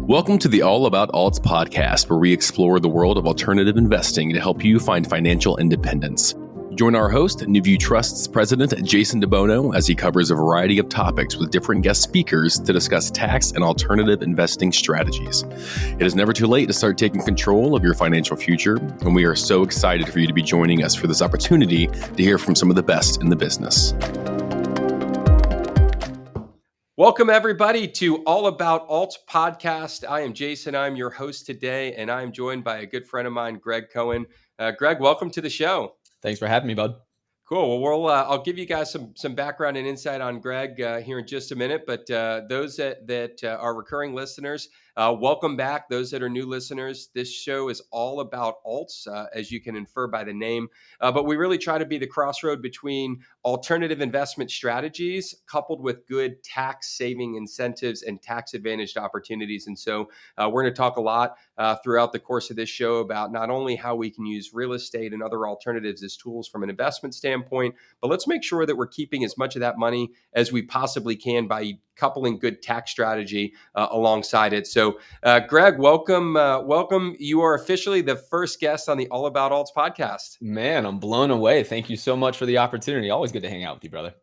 Welcome to the All About Alts podcast, where we explore the world of alternative investing to help you find financial independence. Join our host, NewView Trust's president, Jason DeBono, as he covers a variety of topics with different guest speakers to discuss tax and alternative investing strategies. It is never too late to start taking control of your financial future, and we are so excited for you to be joining us for this opportunity to hear from some of the best in the business. Welcome, everybody, to All About Alts podcast. I am Jason. I'm your host today, and I'm joined by a good friend of mine, Gregg Cohen. Greg, welcome to the show. Thanks for having me, bud. Cool. Well, I'll give you guys some background and insight on Greg here in just a minute. But those that are recurring listeners, welcome back. Those that are new listeners, this show is all about alts, as you can infer by the name. But we really try to be the crossroad between alternative investment strategies coupled with good tax saving incentives and tax advantaged opportunities. And so we're going to talk a lot throughout the course of this show about not only how we can use real estate and other alternatives as tools from an investment standpoint, but let's make sure that we're keeping as much of that money as we possibly can by coupling good tax strategy alongside it. So, Greg, welcome. Welcome. You are officially the first guest on the All About Alts podcast. Man, I'm blown away. Thank you so much for the opportunity. Always good to hang out with you, brother.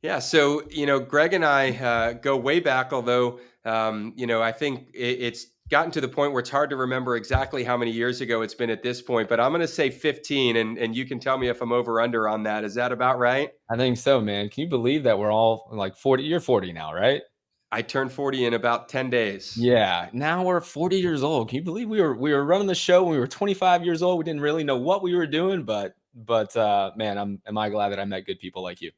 Yeah. So, Greg and I go way back, although, I think it's gotten to the point where it's hard to remember exactly how many years ago it's been at this point, but I'm going to say 15 and you can tell me if I'm over under on that. Is that about right? I think so, man. Can you believe that we're all like 40? You're 40 now, right? I turned 40 in about 10 days. Yeah. Now we're 40 years old. Can you believe we were running the show when we were 25 years old? We didn't really know what we were doing, but man, am I glad that I met good people like you.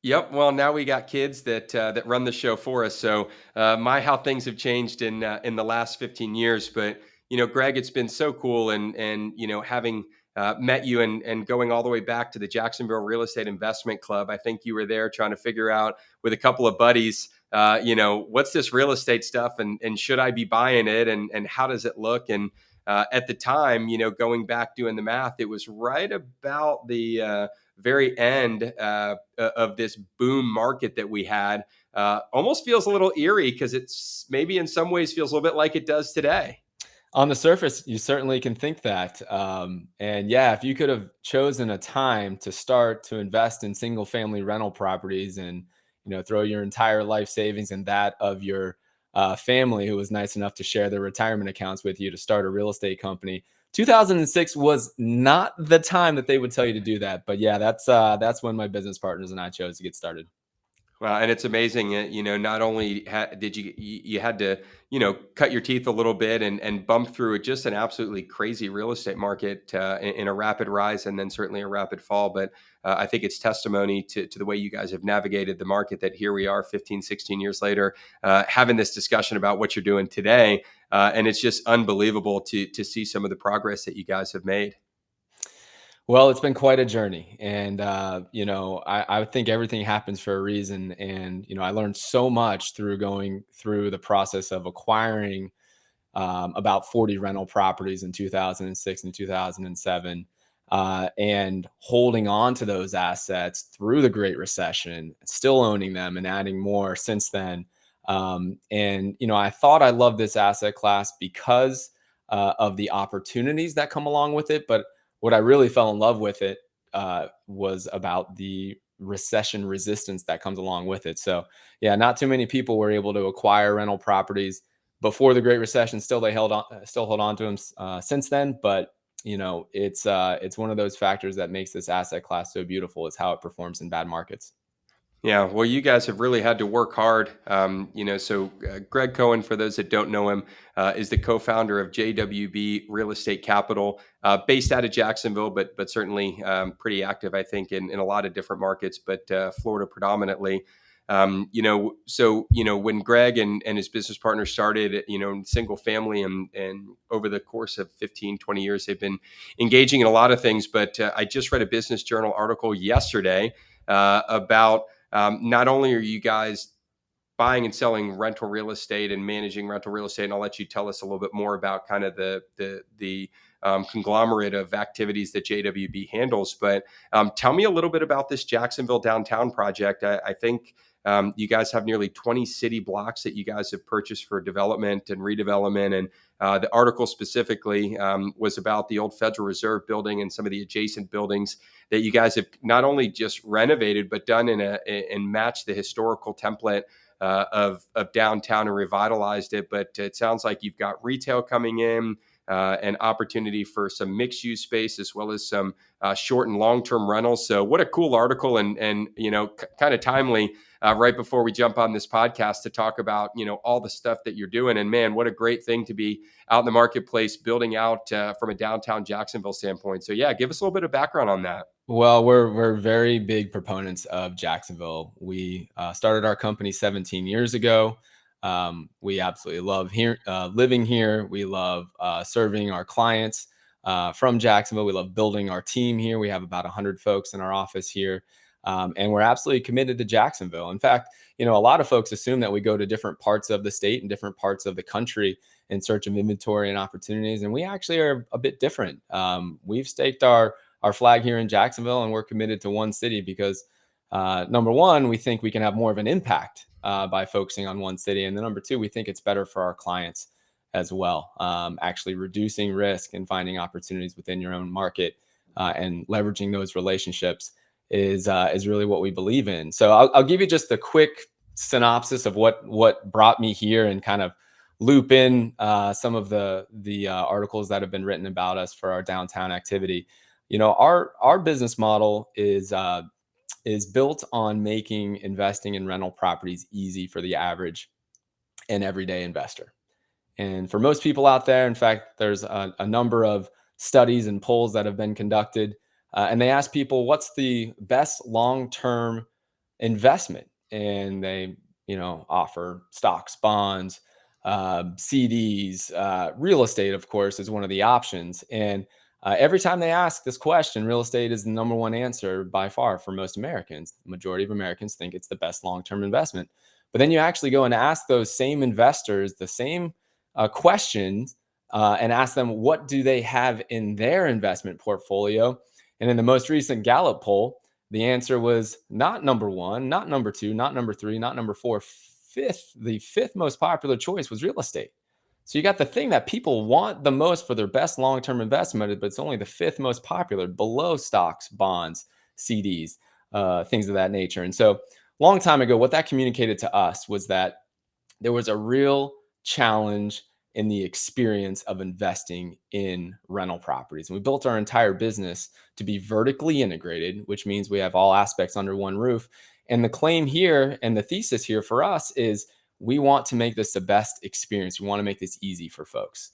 Yep. Well, now we got kids that run the show for us. So how things have changed in the last 15 years. But Greg, it's been so cool, and having met you and going all the way back to the Jacksonville Real Estate Investment Club. I think you were there trying to figure out with a couple of buddies, what's this real estate stuff, and should I be buying it, and how does it look? And at the time, going back doing the math, it was right about the very end of this boom market that we had. Almost feels a little eerie because it's maybe in some ways feels a little bit like it does today. On the surface, you certainly can think that. And yeah, if you could have chosen a time to start to invest in single family rental properties and, throw your entire life savings and that of your family who was nice enough to share their retirement accounts with you to start a real estate company, 2006 was not the time that they would tell you to do that. But yeah, that's when my business partners and I chose to get started. Well, and it's amazing, not only did you had to, cut your teeth a little bit and bump through just an absolutely crazy real estate market in a rapid rise and then certainly a rapid fall. But I think it's testimony to the way you guys have navigated the market that here we are 15, 16 years later, having this discussion about what you're doing today. And it's just unbelievable to see some of the progress that you guys have made. Well, it's been quite a journey, and I think everything happens for a reason. And I learned so much through going through the process of acquiring about 40 rental properties in 2006 and 2007, and holding on to those assets through the Great Recession, still owning them and adding more since then. I thought I loved this asset class because of the opportunities that come along with it, but what I really fell in love with it was about the recession resistance that comes along with it. So yeah, not too many people were able to acquire rental properties before the Great Recession. Still, they hold on to them since then. But it's one of those factors that makes this asset class so beautiful is how it performs in bad markets. Yeah, well, you guys have really had to work hard. Gregg Cohen, for those that don't know him, is the co-founder of JWB Real Estate Capital, based out of Jacksonville, but certainly pretty active, I think, in a lot of different markets, but Florida predominantly. When Greg and his business partner started, in single family and over the course of 15, 20 years, they've been engaging in a lot of things. But I just read a Business Journal article yesterday about not only are you guys buying and selling rental real estate and managing rental real estate, and I'll let you tell us a little bit more about kind of the conglomerate of activities that JWB handles. But tell me a little bit about this Jacksonville downtown project. I think You guys have nearly 20 city blocks that you guys have purchased for development and redevelopment. And the article specifically was about the old Federal Reserve building and some of the adjacent buildings that you guys have not only just renovated, but done and matched the historical template of downtown and revitalized it. But it sounds like you've got retail coming in, an opportunity for some mixed use space, as well as some short and long term rentals. So what a cool article, and kind of timely right before we jump on this podcast to talk about all the stuff that you're doing. And man, what a great thing to be out in the marketplace building out from a downtown Jacksonville standpoint. So yeah, give us a little bit of background on that. Well, we're very big proponents of Jacksonville. We started our company 17 years ago. We absolutely love here, living here. We love serving our clients from Jacksonville. We love building our team here. We have about 100 folks in our office here, and we're absolutely committed to Jacksonville. In fact, a lot of folks assume that we go to different parts of the state and different parts of the country in search of inventory and opportunities, and we actually are a bit different. We've staked our flag here in Jacksonville, and we're committed to one city because number one, we think we can have more of an impact by focusing on one city. And then number two, we think it's better for our clients as well. Actually reducing risk and finding opportunities within your own market and leveraging those relationships is really what we believe in. So I'll give you just a quick synopsis of what brought me here and kind of loop in some of the articles that have been written about us for our downtown activity. Our business model is built on making investing in rental properties easy for the average and everyday investor. And for most people out there, in fact, there's a number of studies and polls that have been conducted, and they ask people, what's the best long-term investment? And they, offer stocks, bonds, CDs, real estate, of course, is one of the options. And every time they ask this question, real estate is the number one answer by far for most Americans. The majority of Americans think it's the best long-term investment. But then you actually go and ask those same investors the same questions and ask them, what do they have in their investment portfolio? And in the most recent Gallup poll, the answer was not number one, not number two, not number three, not number four. The fifth most popular choice was real estate. So you got the thing that people want the most for their best long-term investment, but it's only the fifth most popular, below stocks, bonds, CDs, things of that nature. And so long time ago, what that communicated to us was that there was a real challenge in the experience of investing in rental properties. And we built our entire business to be vertically integrated, which means we have all aspects under one roof. And the claim here and the thesis here for us is we want to make this the best experience. We want to make this easy for folks.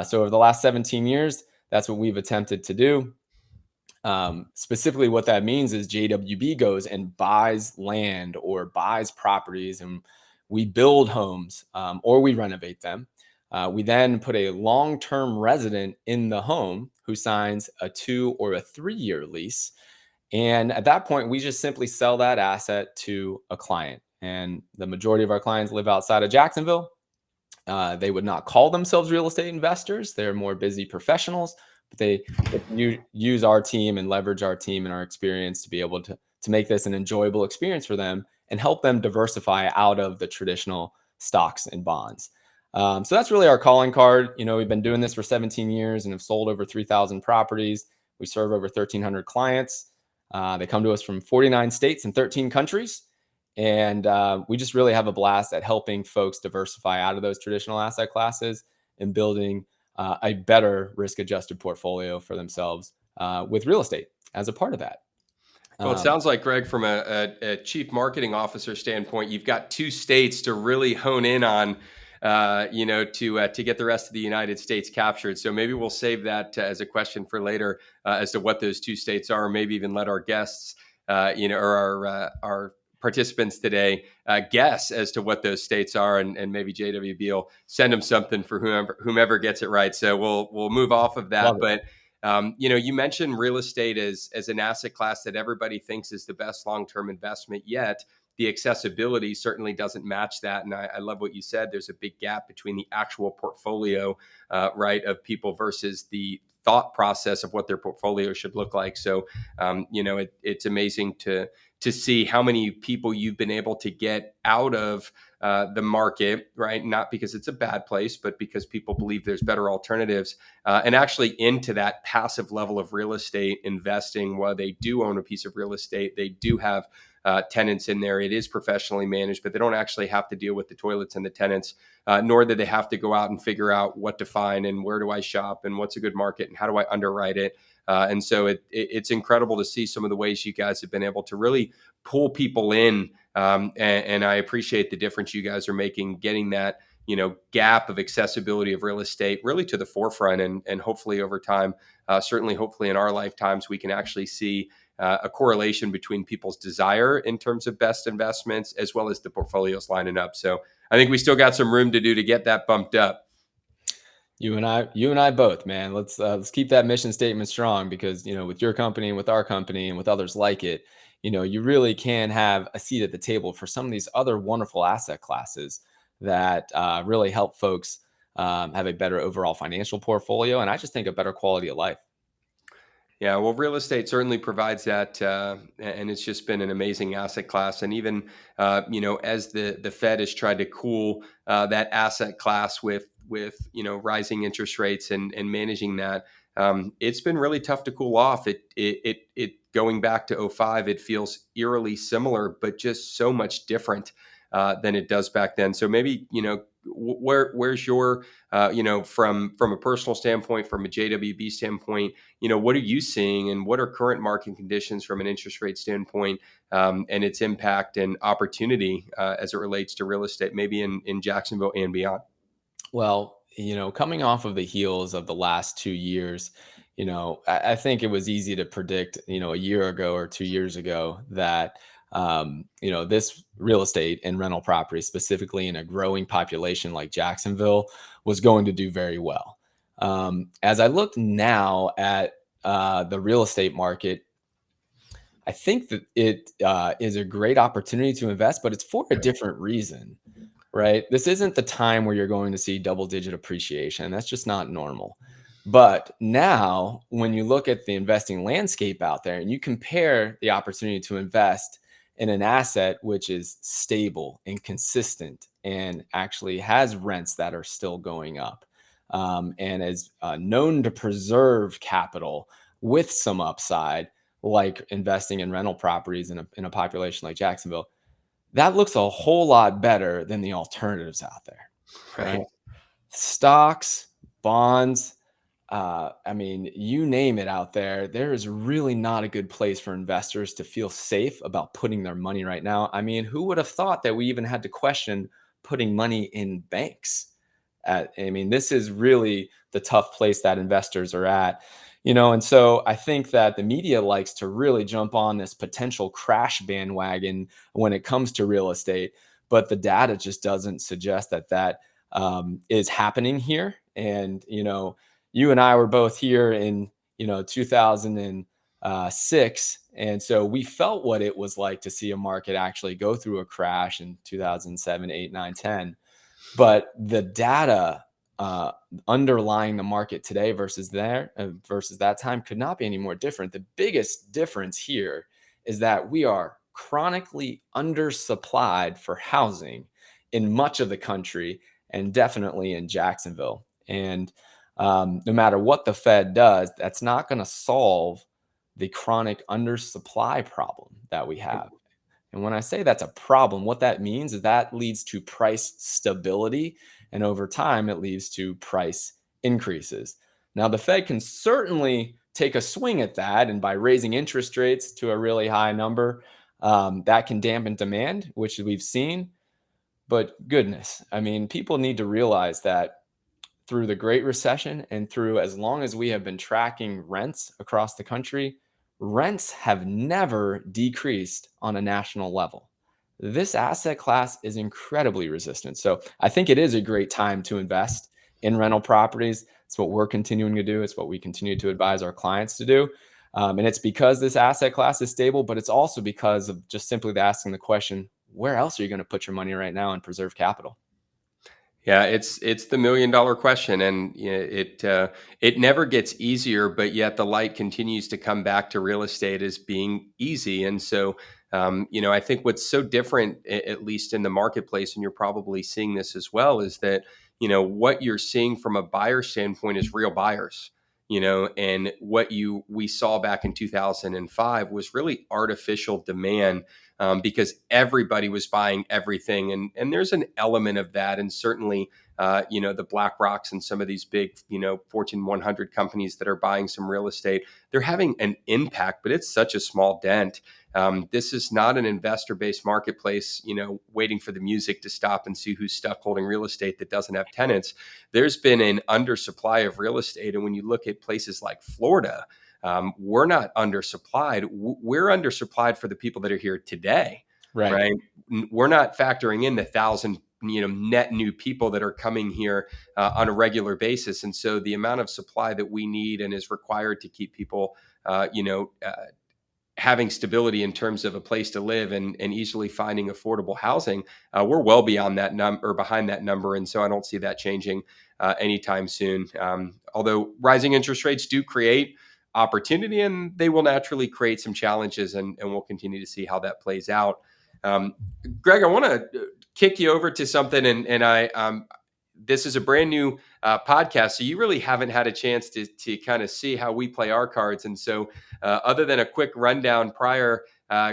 So over the last 17 years, that's what we've attempted to do. Specifically, what that means is JWB goes and buys land or buys properties, and we build homes or we renovate them. We then put a long-term resident in the home who signs a 2 or a 3-year lease. And at that point, we just simply sell that asset to a client. And the majority of our clients live outside of Jacksonville. They would not call themselves real estate investors. They're more busy professionals, but they use our team and leverage our team and our experience to be able to make this an enjoyable experience for them and help them diversify out of the traditional stocks and bonds. So that's really our calling card. We've been doing this for 17 years and have sold over 3,000 properties. We serve over 1,300 clients. They come to us from 49 states and 13 countries. And we just really have a blast at helping folks diversify out of those traditional asset classes and building a better risk-adjusted portfolio for themselves with real estate as a part of that. Well, it sounds like, Greg, from a chief marketing officer standpoint, you've got 2 states to really hone in on, to get the rest of the United States captured. So maybe we'll save that as a question for later as to what those 2 states are, or maybe even let our guests, or our participants today guess as to what those states are, and maybe JWB will send them something for whomever gets it right. So we'll move off of that. But you mentioned real estate as an asset class that everybody thinks is the best long-term investment, yet the accessibility certainly doesn't match that. And I love what you said. There's a big gap between the actual portfolio, right, of people versus the thought process of what their portfolio should look like. So, it's amazing to see how many people you've been able to get out of the market, right? Not because it's a bad place, but because people believe there's better alternatives, and actually into that passive level of real estate investing. While they do own a piece of real estate, they do have tenants in there. It is professionally managed, but they don't actually have to deal with the toilets and the tenants, nor do they have to go out and figure out what to find and where do I shop and what's a good market and how do I underwrite it. And so it's incredible to see some of the ways you guys have been able to really pull people in. And I appreciate the difference you guys are making, getting that gap of accessibility of real estate really to the forefront, and hopefully over time, certainly hopefully in our lifetimes, we can actually see a correlation between people's desire in terms of best investments as well as the portfolios lining up. So I think we still got some room to do to get that bumped up. You and I both, man. Let's keep that mission statement strong, because with your company and with our company and with others like it, you really can have a seat at the table for some of these other wonderful asset classes that really help folks have a better overall financial portfolio, and I just think a better quality of life. Yeah, well, real estate certainly provides that, and it's just been an amazing asset class. And even, as the Fed has tried to cool that asset class with rising interest rates and managing that, it's been really tough to cool off. It going back to '05, it feels eerily similar, but just so much different than it does back then. So maybe where's your from a personal standpoint, from a JWB standpoint, what are you seeing and what are current market conditions from an interest rate standpoint, and its impact and opportunity as it relates to real estate, maybe in Jacksonville and beyond? Well, coming off of the heels of the last 2 years, I think it was easy to predict, a year ago or 2 years ago that, this real estate and rental property, specifically in a growing population like Jacksonville, was going to do very well. As I look now at the real estate market, I think that it is a great opportunity to invest, but it's for a different reason, right? This isn't the time where you're going to see double digit appreciation. That's just not normal. But now, when you look at the investing landscape out there and you compare the opportunity to invest in an asset which is stable and consistent and actually has rents that are still going up, and is known to preserve capital with some upside, like investing in rental properties in a population like Jacksonville, that looks a whole lot better than the alternatives out there, Right. right? Stocks, bonds, I mean, you name it out there. There is really not a good place for investors to feel safe about putting their money right now. I mean, who would have thought that we even had to question putting money in banks? I mean, this is really the tough place that investors are at. And so I think that the media likes to really jump on this potential crash bandwagon when it comes to real estate, but the data just doesn't suggest that is happening here. And you and I were both here in 2006, and so we felt what it was like to see a market actually go through a crash in 2007, 8, 9, 10. But the data underlying the market today versus that time could not be any more different. The biggest difference here is that we are chronically undersupplied for housing in much of the country, and definitely in Jacksonville. And no matter what the Fed does, that's not going to solve the chronic undersupply problem that we have. And when I say that's a problem, what that means is that leads to price stability. And over time, it leads to price increases. Now, the Fed can certainly take a swing at that. And by raising interest rates to a really high number, that can dampen demand, which we've seen. But goodness, I mean, people need to realize that through the Great Recession and through as long as we have been tracking rents across the country, rents have never decreased on a national level. This asset class is incredibly resistant. So I think it is a great time to invest in rental properties. It's what we're continuing to do. It's what we continue to advise our clients to do. And it's because this asset class is stable, but it's also because of just simply asking the question, where else are you going to put your money right now and preserve capital? Yeah, it's the $1 million question, and it never gets easier, but yet the light continues to come back to real estate as being easy. And so, I think what's so different, at least in the marketplace, and you're probably seeing this as well, is that what you're seeing from a buyer standpoint is real buyers. And what we saw back in 2005 was really artificial demand, because everybody was buying everything, and there's an element of that, and certainly the Black Rocks and some of these big Fortune 100 companies that are buying some real estate, they're having an impact, but it's such a small dent. This is not an investor-based marketplace, waiting for the music to stop and see who's stuck holding real estate that doesn't have tenants. There's been an undersupply of real estate, and when you look at places like Florida, we're not undersupplied. We're undersupplied for the people that are here today, Right. right? We're not factoring in the thousand, net new people that are coming here on a regular basis. And so the amount of supply that we need and is required to keep people, having stability in terms of a place to live and easily finding affordable housing, we're well beyond that number or behind that number. And so I don't see that changing anytime soon. Although rising interest rates do create opportunity, and they will naturally create some challenges, and we'll continue to see how that plays out. Um, Gregg, I want to kick you over to something, and I this is a brand new podcast, so you really haven't had a chance to kind of see how we play our cards. And so, other than a quick rundown prior,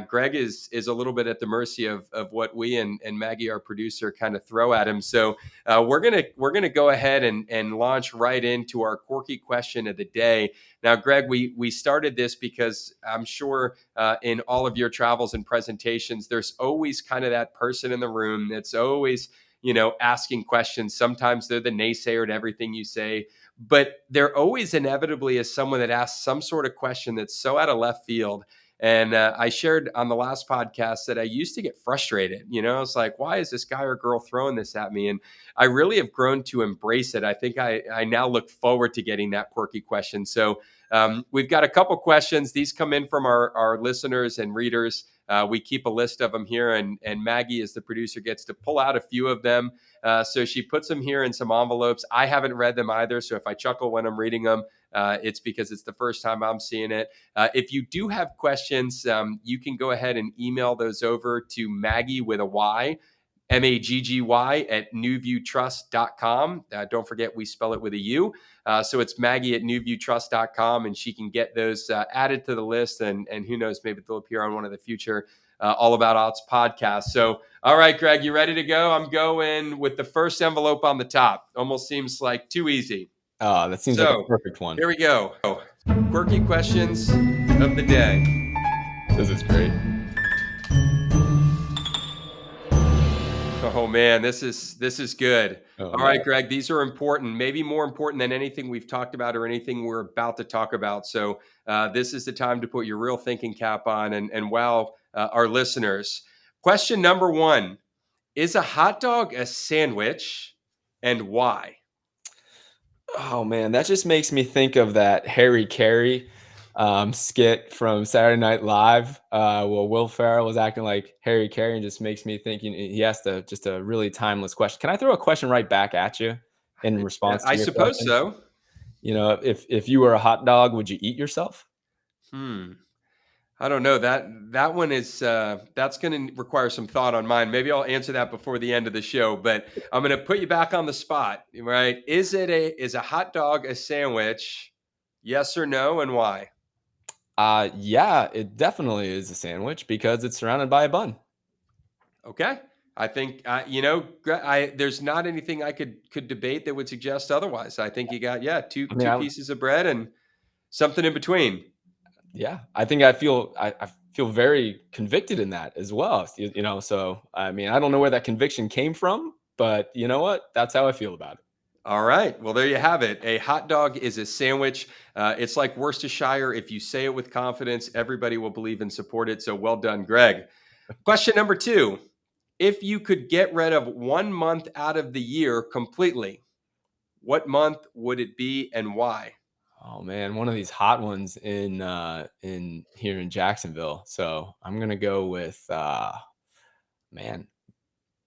Gregg is a little bit at the mercy of what we and Maggie, our producer, kind of throw at him. So we're gonna go ahead and launch right into our quirky question of the day. Now, Gregg, we started this because I'm sure in all of your travels and presentations, there's always kind of that person in the room that's always asking questions. Sometimes they're the naysayer to everything you say, but there always inevitably is someone that asks some sort of question that's so out of left field. And I shared on the last podcast that I used to get frustrated. It's like, why is this guy or girl throwing this at me? And I really have grown to embrace it. I think I now look forward to getting that quirky question. So we've got a couple questions. These come in from our listeners and readers. We keep a list of them here, and Maggie, as the producer, gets to pull out a few of them. So she puts them here in some envelopes. I haven't read them either, so if I chuckle when I'm reading them, it's because it's the first time I'm seeing it. If you do have questions, you can go ahead and email those over to Maggie with a Y, Magggy at newviewtrust.com. Don't forget, we spell it with a U. So it's Maggie at newviewtrust.com, and she can get those added to the list. And who knows, maybe they'll appear on one of the future All About Odds podcasts. So, all right, Gregg, you ready to go? I'm going with the first envelope on the top. Almost seems like too easy. Oh, that seems like a So perfect one. here we go. Quirky questions of the day. This is great. Oh man, this is good. Oh, All right, Gregg, these are important, maybe more important than anything we've talked about or anything we're about to talk about. So this is the time to put your real thinking cap on and wow our listeners. Question number one: is a hot dog a sandwich, and why? Oh man, that just makes me think of that Harry Carey skit from Saturday Night Live. Well, Will Ferrell was acting like Harry Carey, and just makes me think he asked just a really timeless question. Can I throw a question right back at you in response to I your suppose question? so. If you were a hot dog, would you eat yourself? Hmm. I don't know, that one is that's going to require some thought on mine. Maybe I'll answer that before the end of the show, but I'm going to put you back on the spot, right? Is a hot dog a sandwich? Yes or no, and why? Yeah, it definitely is a sandwich because it's surrounded by a bun. Okay. I think there's not anything I could debate that would suggest otherwise. I think you got two I mean, pieces of bread and something in between. yeah, I think I feel very convicted in that as well. So I mean, I don't know where that conviction came from, but you know what? That's how I feel about it. All right. Well, there you have it. A hot dog is a sandwich. It's like Worcestershire. If you say it with confidence, everybody will believe and support it. So well done, Gregg. Question number two: if you could get rid of 1 month out of the year completely, what month would it be and why? Oh man, one of these hot ones in here in Jacksonville. So I'm gonna go with man,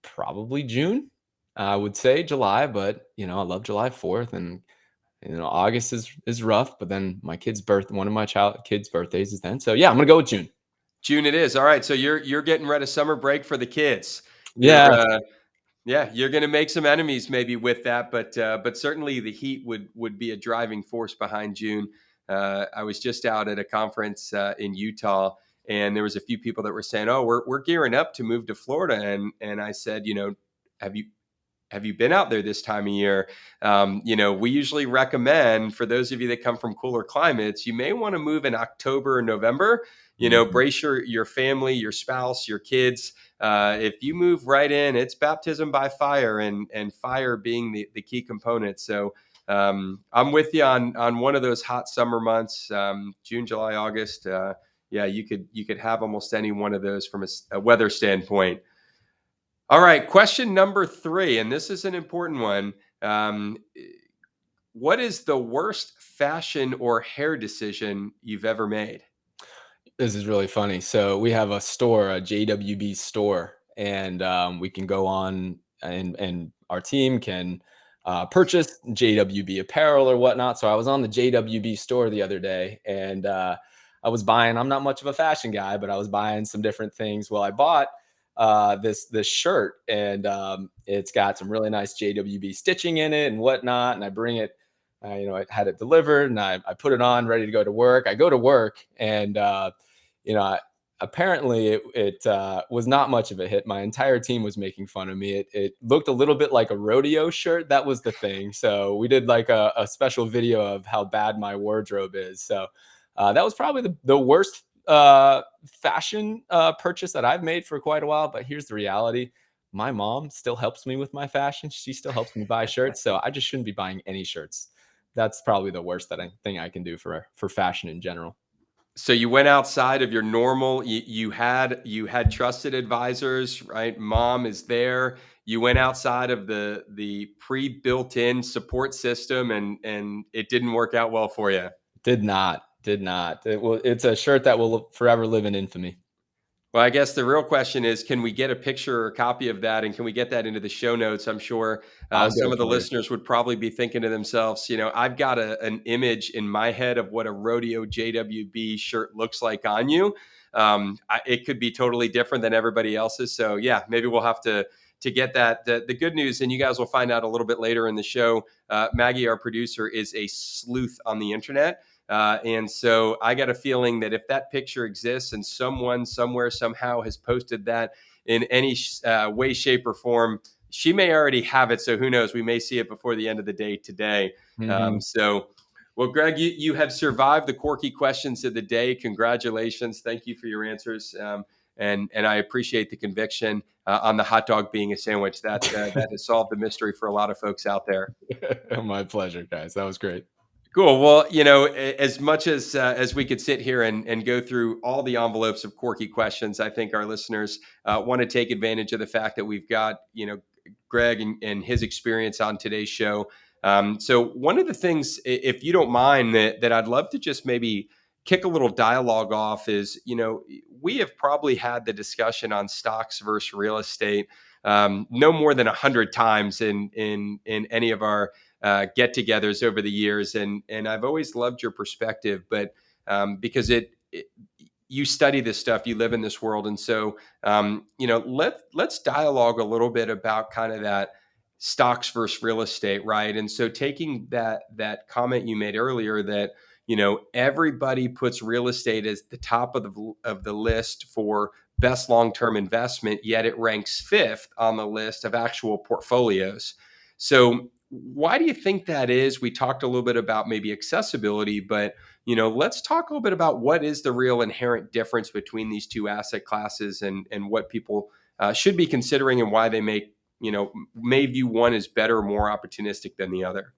probably June. I would say July, but I love July 4th, and August is rough, but then one of my kids' birthdays is then. So yeah, I'm gonna go with June. June it is. All right. So you're getting rid of summer break for the kids. You're Yeah, Yeah, you're going to make some enemies maybe with that, but certainly the heat would be a driving force behind June. I was just out at a conference in Utah, and there was a few people that were saying, "Oh, we're gearing up to move to Florida," and I said, have you been out there this time of year? We usually recommend for those of you that come from cooler climates, you may want to move in October or November. Mhm. Brace your family, your spouse, your kids. If you move right in, it's baptism by fire, and fire being the key component. So I'm with you on one of those hot summer months, June, July, August. Yeah, you could have almost any one of those from a weather standpoint. All right, question number 3, and this is an important one. Um, what is the worst fashion or hair decision you've ever made? This is really funny. So we have a store, a JWB store, and we can go on, and our team can purchase JWB apparel or whatnot. So I was on the JWB store the other day, and I was buying. I'm not much of a fashion guy, but I was buying some different things. Well, I bought this shirt, and it's got some really nice JWB stitching in it and whatnot. And I bring it. I had it delivered, and I put it on, ready to go to work. I go to work, and you know, I, apparently it was not much of a hit. My entire team was making fun of me. It looked a little bit like a rodeo shirt. That was the thing. So we did like a special video of how bad my wardrobe is. So that was probably the worst fashion purchase that I've made for quite a while. But here's the reality. My mom still helps me with my fashion. She still helps me buy shirts. So I just shouldn't be buying any shirts. That's probably the worst thing I can do for fashion in general. So you went outside of your normal. You had trusted advisors, right? Mom is there. You went outside of the pre-built-in support system, and it didn't work out well for you. Did not. It's a shirt that will forever live in infamy. Well, I guess the real question is, can we get a picture or a copy of that, and can we get that into the show notes? I'm sure I'll get some it of the for you. listeners would probably be thinking to themselves, I've got an image in my head of what a rodeo JWB shirt looks like on you. It could be totally different than everybody else's. So yeah, maybe we'll have to get that. The good news, and you guys will find out a little bit later in the show. Maggie, our producer, is a sleuth on the internet. And so I got a feeling that if that picture exists and someone somewhere somehow has posted that in any way, shape, or form, she may already have it. So who knows? We may see it before the end of the day today. Mhm. Well, Greg, you have survived the quirky questions of the day. Congratulations. Thank you for your answers. And I appreciate the conviction on the hot dog being a sandwich. That has solved the mystery for a lot of folks out there. My pleasure, guys. That was great. Cool. Well, as much as we could sit here and go through all the envelopes of quirky questions, I think our listeners want to take advantage of the fact that we've got, Greg and his experience on today's show. So one of the things, if you don't mind, that I'd love to just maybe kick a little dialogue off is, we have probably had the discussion on stocks versus real estate no more than 100 times in any of our get-togethers over the years, and I've always loved your perspective, but because you study this stuff, you live in this world, and so let's dialogue a little bit about kind of that stocks versus real estate, right? And so taking that comment you made earlier that everybody puts real estate as the top of the list for best long-term investment, yet it ranks fifth on the list of actual portfolios. So why do you think that is? We talked a little bit about maybe accessibility, but let's talk a little bit about what is the real inherent difference between these two asset classes, and what people should be considering, and why they may view one as better or more opportunistic than the other.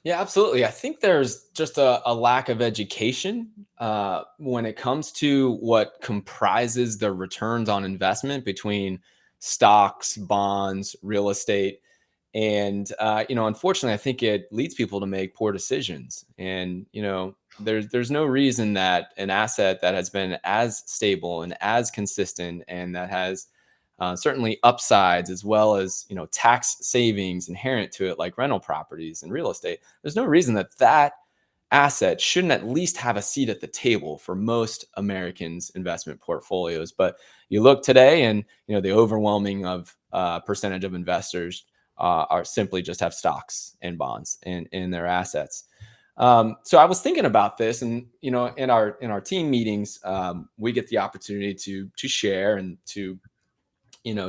Yeah, absolutely. I think there's just a lack of education when it comes to what comprises the returns on investment between stocks, bonds, real estate. And, unfortunately, I think it leads people to make poor decisions. And, there's no reason that an asset that has been as stable and as consistent and that has certainly upsides, as well as, tax savings inherent to it, like rental properties and real estate. There's no reason that asset shouldn't at least have a seat at the table for most Americans' investment portfolios. But you look today, and the overwhelming of percentage of investors are simply just have stocks and bonds in their assets. So I was thinking about this, and in our team meetings, we get the opportunity to share and to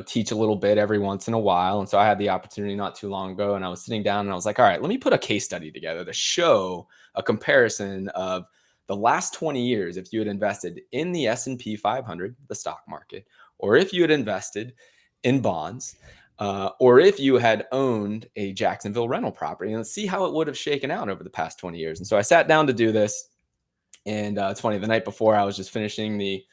teach a little bit every once in a while. And so I had the opportunity not too long ago, and I was sitting down and I was like, all right, let me put a case study together to show a comparison of the last 20 years if you had invested in the S&P 500, the stock market, or if you had invested in bonds, or if you had owned a Jacksonville rental property, and see how it would have shaken out over the past 20 years. And so I sat down to do this. And it's funny, the night before I was just finishing the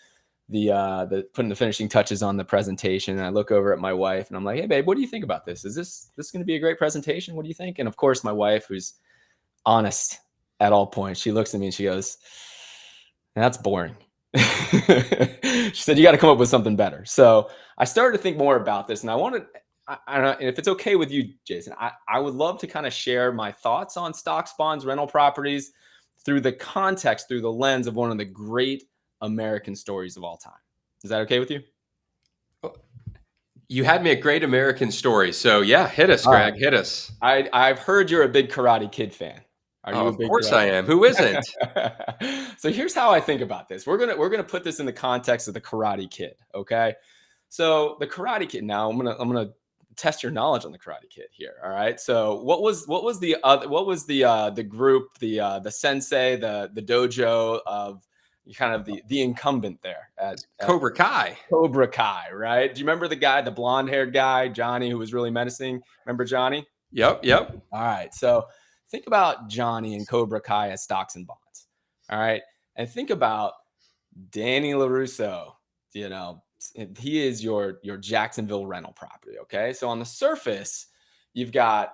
putting the finishing touches on the presentation, and I look over at my wife and I'm like, hey babe, what do you think about this? Is this going to be a great presentation? What do you think? And of course, my wife, who's honest at all points, she looks at me and she goes, that's boring. She said, you got to come up with something better. So I started to think more about this, and I don't know if it's okay with you, Jason, I would love to kind of share my thoughts on stocks, bonds, rental properties through the context, through the lens of one of the great American stories of all time. Is that okay with you? You had me at great American stories. So yeah, hit us, Greg. Hit us. I've heard you're a big Karate Kid fan. Are you a big? Of course I am. Who isn't? So here's how I think about this. We're gonna put this in the context of the Karate Kid. Okay. So the Karate Kid. Now I'm gonna test your knowledge on the Karate Kid here. All right. So what was the group, the sensei, the dojo of kind of the incumbent there at Cobra Kai. Cobra Kai, right? Do you remember the guy, the blonde-haired guy, Johnny, who was really menacing? Remember Johnny? Yep. All right. So think about Johnny and Cobra Kai as stocks and bonds. All right. And think about Danny LaRusso. He is your Jacksonville rental property. Okay. So on the surface, you've got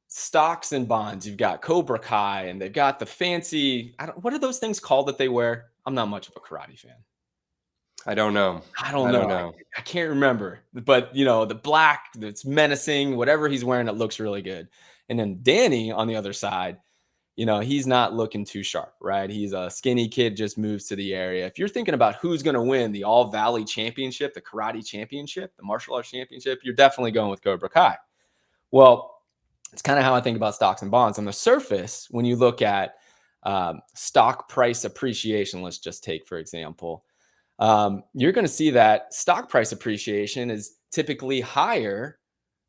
stocks and bonds, you've got Cobra Kai, and they've got the fancy, what are those things called that they wear? I'm not much of a karate fan. I don't know. I can't remember, but the black, that's menacing, whatever he's wearing, it looks really good. And then Danny on the other side, he's not looking too sharp, right? He's a skinny kid, just moves to the area. If you're thinking about who's going to win the All Valley Championship, the karate championship, the martial arts championship, you're definitely going with Cobra Kai. Well, it's kind of how I think about stocks and bonds. On the surface, when you look at stock price appreciation, let's just take, for example, you're going to see that stock price appreciation is typically higher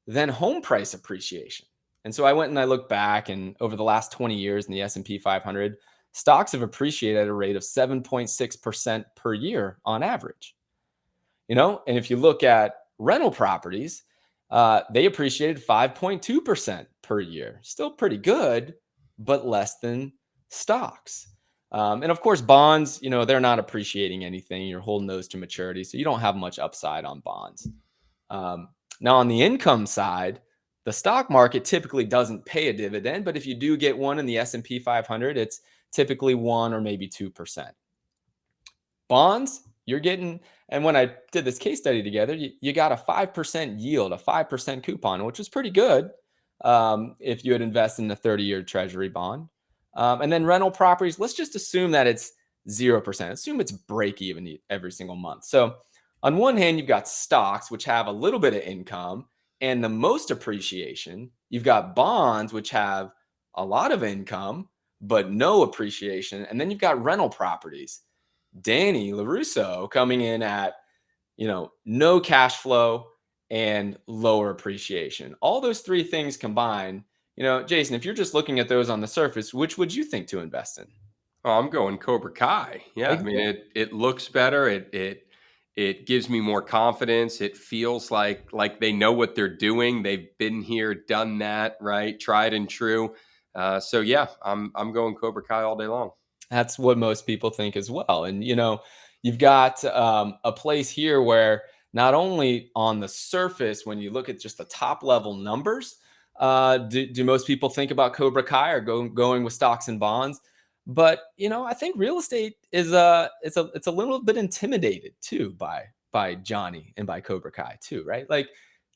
than home price appreciation. And so I went and I looked back, and over the last 20 years in the S&P 500, stocks have appreciated at a rate of 7.6% per year on average. And if you look at rental properties, they appreciated 5.2% per year. Still pretty good, but less than stocks. And of course, bonds, they're not appreciating anything. You're holding those to maturity, so you don't have much upside on bonds. Now, on the income side, the stock market typically doesn't pay a dividend, but if you do get one in the S&P 500, it's typically 1 or maybe 2%. Bonds, you're getting, and when I did this case study together, you got a 5% yield, a 5% coupon, which was pretty good if you had invested in a 30-year treasury bond. And then rental properties, let's just assume that it's 0%. Assume it's break even every single month. So on one hand, you've got stocks, which have a little bit of income and the most appreciation. You've got bonds, which have a lot of income, but no appreciation. And then you've got rental properties. Danny LaRusso coming in at, no cash flow and lower appreciation. All those three things combined, Jason, if you're just looking at those on the surface, which would you think to invest in? Oh, I'm going Cobra Kai. Yeah. I mean, it looks better. It gives me more confidence. It feels like they know what they're doing. They've been here, done that, right? Tried and true. So yeah, I'm going Cobra Kai all day long. That's what most people think as well. And, you've got a place here where not only on the surface, when you look at just the top level numbers, do most people think about Cobra Kai or going with stocks and bonds? But, I think real estate is it's a little bit intimidated too by by Johnny and by Cobra Kai too, right? Like,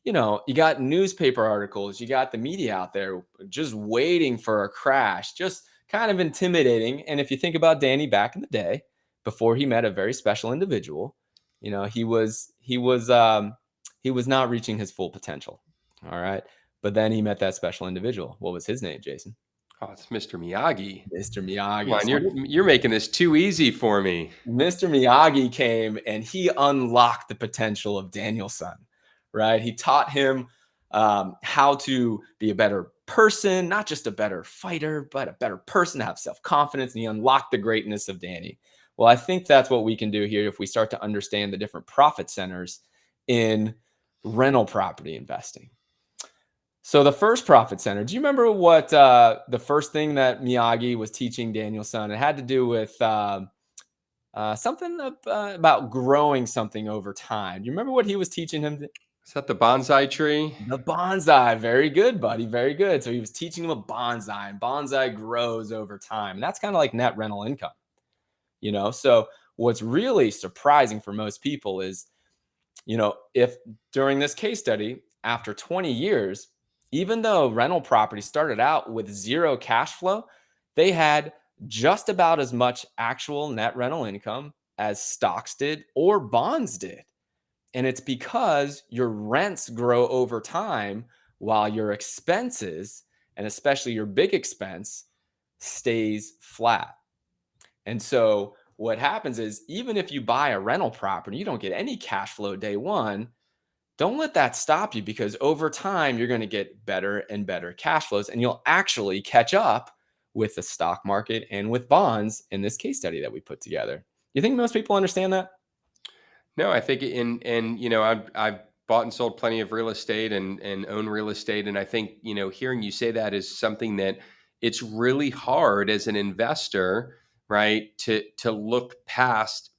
you got newspaper articles, you got the media out there just waiting for a crash, just kind of intimidating. And if you think about Danny back in the day, before he met a very special individual, he was not reaching his full potential. All right. But then he met that special individual. What was his name, Jason? Oh, it's Mr. Miyagi. Mr. Come Miyagi. on, you're making this too easy for me. Mr. Miyagi came and he unlocked the potential of Daniel-san, right? He taught him how to be a better person, not just a better fighter, but a better person, to have self-confidence, and he unlocked the greatness of Danny. Well, I think that's what we can do here if we start to understand the different profit centers in rental property investing. So the first profit center, do you remember what the first thing that Miyagi was teaching Daniel-san? It had to do with something about growing something over time. Do you remember what he was teaching him? Is that the bonsai tree? The bonsai. Very good, buddy. Very good. So he was teaching him a bonsai, and bonsai grows over time. And that's kind of like net rental income, So what's really surprising for most people is, if during this case study, after 20 years, even though rental property started out with zero cash flow, they had just about as much actual net rental income as stocks did or bonds did. And it's because your rents grow over time while your expenses, and especially your big expense, stays flat. And so what happens is, even if you buy a rental property, you don't get any cash flow day one. Don't let that stop you, because over time, you're going to get better and better cash flows, and you'll actually catch up with the stock market and with bonds in this case study that we put together. You think most people understand that? No, I think I've bought and sold plenty of real estate and own real estate, and I think hearing you say that is something that it's really hard as an investor, right, to look past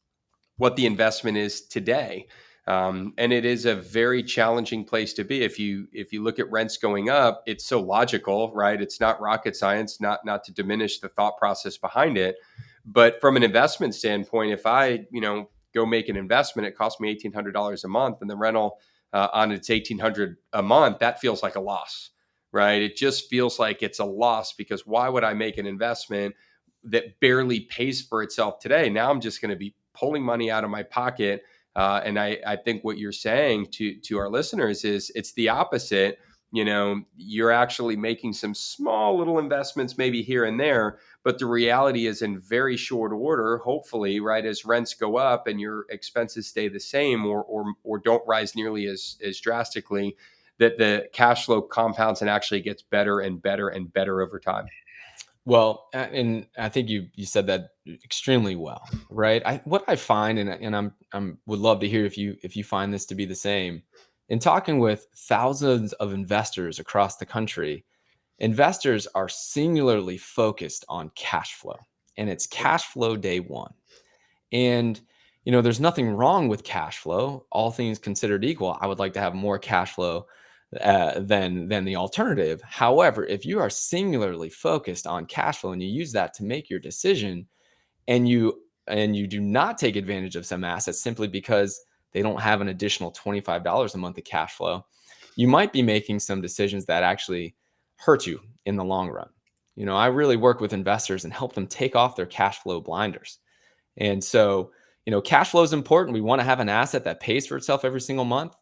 what the investment is today. And it is a very challenging place to be. If you look at rents going up, it's so logical, right? It's not rocket science, not to diminish the thought process behind it. But from an investment standpoint, if I, go make an investment, it costs me $1,800 a month, and the rental on it's $1,800 a month, that feels like a loss, right? It just feels like it's a loss, because why would I make an investment that barely pays for itself today? Now I'm just going to be pulling money out of my pocket. And I think what you're saying to our listeners is it's the opposite. You're actually making some small little investments maybe here and there, but the reality is, in very short order, hopefully, right, as rents go up and your expenses stay the same or don't rise nearly as drastically, that the cash flow compounds and actually gets better and better and better over time. Well, and I think you said that extremely well, right? What I find, and I'm would love to hear if you find this to be the same. In talking with thousands of investors across the country, investors are singularly focused on cash flow, and it's cash flow day one. And there's nothing wrong with cash flow. All things considered equal, I would like to have more cash flow than the alternative. However, if you are singularly focused on cash flow and you use that to make your decision, and you do not take advantage of some assets simply because they don't have an additional $25 a month of cash flow, you might be making some decisions that actually hurt you in the long run. I really work with investors and help them take off their cash flow blinders. And so, cash flow is important. We want to have an asset that pays for itself every single month.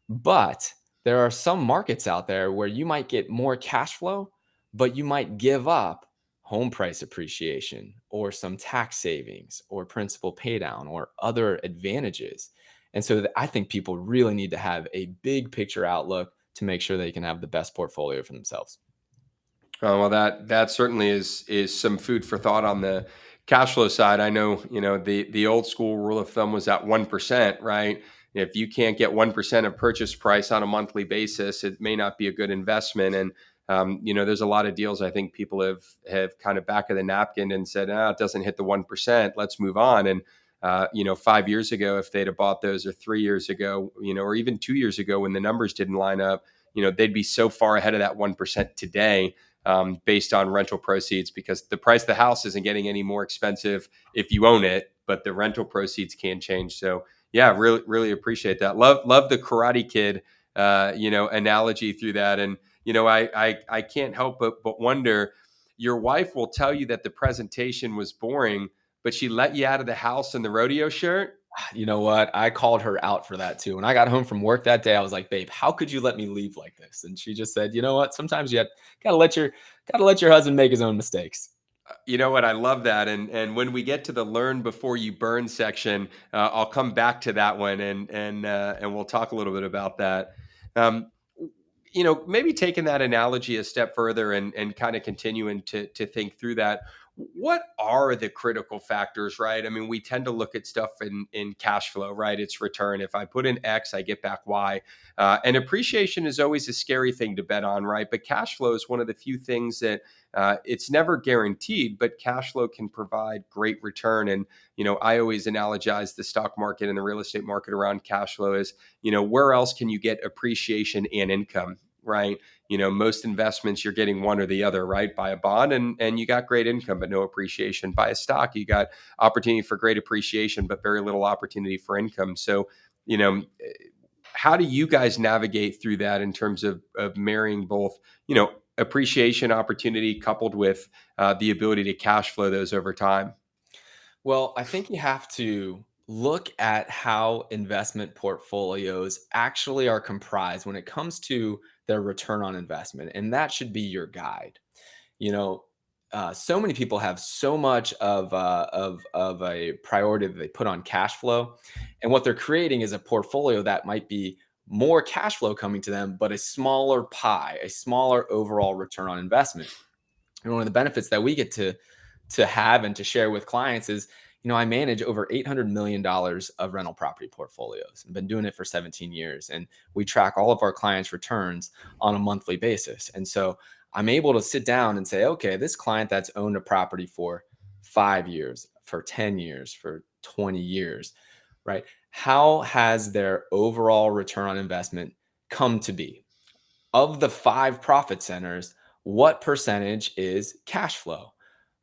But there are some markets out there where you might get more cash flow, but you might give up home price appreciation or some tax savings or principal pay down or other advantages. And so I think people really need to have a big picture outlook to make sure they can have the best portfolio for themselves. Well, that certainly is some food for thought on the cash flow side. I know, the old school rule of thumb was at 1%, right? If you can't get 1% of purchase price on a monthly basis, it may not be a good investment. And there's a lot of deals I think people have kind of back of the napkin and said, it doesn't hit the 1%. Let's move on. And 5 years ago, if they'd have bought those, or 3 years ago, or even 2 years ago when the numbers didn't line up, they'd be so far ahead of that 1% today. Based on rental proceeds, because the price of the house isn't getting any more expensive if you own it, but the rental proceeds can change. So Yeah, really, really appreciate that. Love the Karate Kid, analogy through that. And I can't help but wonder. Your wife will tell you that the presentation was boring, but she let you out of the house in the rodeo shirt. You know what? I called her out for that too. When I got home from work that day, I was like, "Babe, how could you let me leave like this?" And she just said, "You know what? Sometimes gotta let your husband make his own mistakes." You know what? I love that. And when we get to the learn before you burn section, I'll come back to that one and we'll talk a little bit about that. Um, maybe taking that analogy a step further and kind of continuing to think through that. What are the critical factors, right? I mean, we tend to look at stuff in cash flow, right? It's return. If I put in X, I get back Y. And appreciation is always a scary thing to bet on, right? But cash flow is one of the few things that it's never guaranteed, but cash flow can provide great return. And, I always analogize the stock market and the real estate market around cash flow is, where else can you get appreciation and income, right? Most investments, you're getting one or the other, right? Buy a bond and you got great income, but no appreciation. Buy a stock, you got opportunity for great appreciation, but very little opportunity for income. So, you know, how do you guys navigate through that in terms of marrying both, appreciation opportunity coupled with the ability to cash flow those over time? Well, I think you have to look at how investment portfolios actually are comprised when it comes to their return on investment, and that should be your guide. You know, so many people have so much of a priority that they put on cash flow, and what they're creating is a portfolio that might be more cash flow coming to them, but a smaller pie, a smaller overall return on investment. And one of the benefits that we get to have and to share with clients is, I manage over $800 million of rental property portfolios. I've been doing it for 17 years, and we track all of our clients' returns on a monthly basis. And so I'm able to sit down and say, okay, this client that's owned a property for 5 years, for 10 years, for 20 years, right? How has their overall return on investment come to be? Of the 5 profit centers, what percentage is cash flow?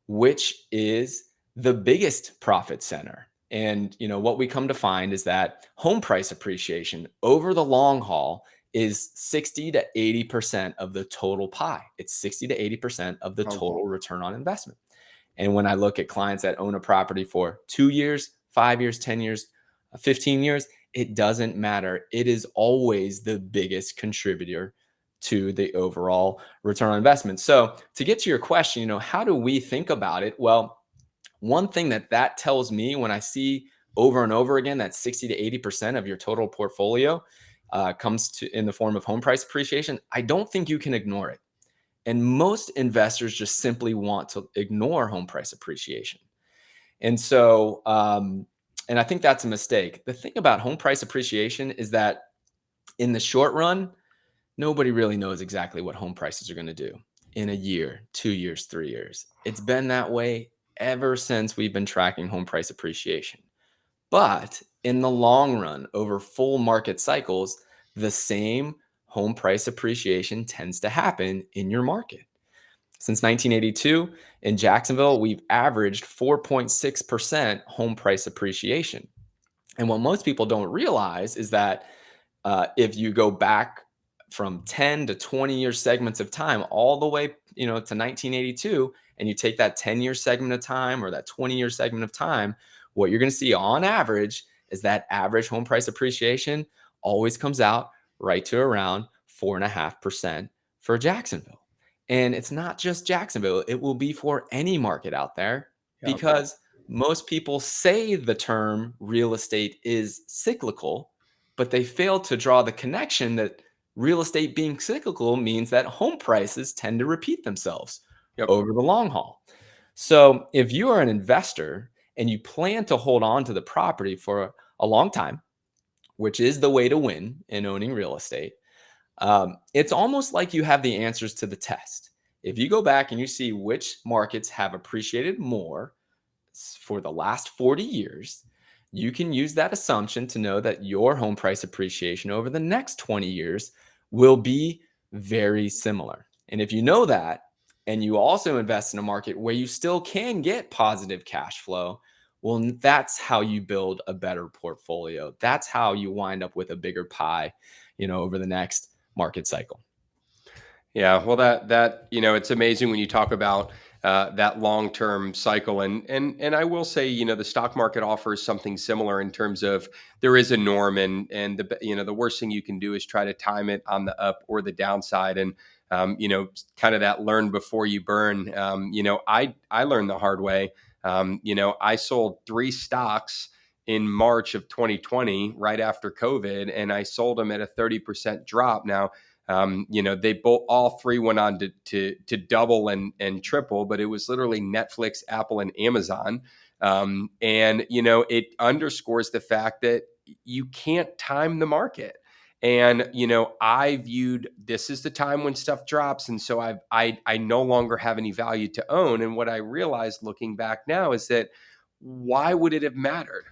Which is the biggest profit center? And what we come to find is that home price appreciation over the long haul is 60 to 80% of the total pie. It's 60 to 80% of the Okay. total return on investment. And when I look at clients that own a property for 2 years, 5 years, 10 years, 15 years, it doesn't matter. It is always the biggest contributor to the overall return on investment. So, to get to your question, how do we think about it? Well, one thing that tells me when I see over and over again that 60 to 80% of your total portfolio comes to in the form of home price appreciation, I don't think you can ignore it. And most investors just simply want to ignore home price appreciation. And so, and I think that's a mistake. The thing about home price appreciation is that in the short run, nobody really knows exactly what home prices are going to do in a year, 2 years, 3 years. It's been that way ever since we've been tracking home price appreciation. But in the long run, over full market cycles, the same home price appreciation tends to happen in your market. Since 1982, in Jacksonville, we've averaged 4.6% home price appreciation. And what most people don't realize is that if you go back from 10 to 20-year segments of time, all the way, to 1982, and you take that 10-year segment of time or that 20-year segment of time, what you're going to see on average is that average home price appreciation always comes out right to around 4.5% for Jacksonville. And it's not just Jacksonville, it will be for any market out there Yep. because most people say the term real estate is cyclical, but they fail to draw the connection that real estate being cyclical means that home prices tend to repeat themselves Yep. over the long haul. So if you are an investor and you plan to hold on to the property for a long time, which is the way to win in owning real estate, it's almost like you have the answers to the test. If you go back and you see which markets have appreciated more for the last 40 years, you can use that assumption to know that your home price appreciation over the next 20 years will be very similar. And if you know that, and you also invest in a market where you still can get positive cash flow, Well, that's how you build a better portfolio. That's how you wind up with a bigger pie, over the next market cycle. Yeah, well, that it's amazing when you talk about that long term cycle, and I will say, the stock market offers something similar in terms of there is a norm, and the worst thing you can do is try to time it on the up or the downside, and kind of that learn before you burn. I learned the hard way. I sold 3 stocks in March of 2020, right after COVID, and I sold them at a 30% drop. Now, they both all three went on to double and triple, but it was literally Netflix, Apple, and Amazon. And it underscores the fact that you can't time the market. And I viewed this is the time when stuff drops, and so I no longer have any value to own. And what I realized looking back now is that why would it have mattered?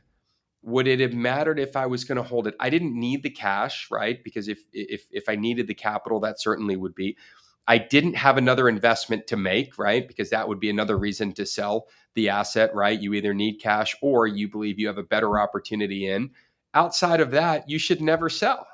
Would it have mattered if I was going to hold it? I didn't need the cash, right? Because if I needed the capital, that certainly would be. I didn't have another investment to make, right? Because that would be another reason to sell the asset, right? You either need cash or you believe you have a better opportunity in. Outside of that, you should never sell.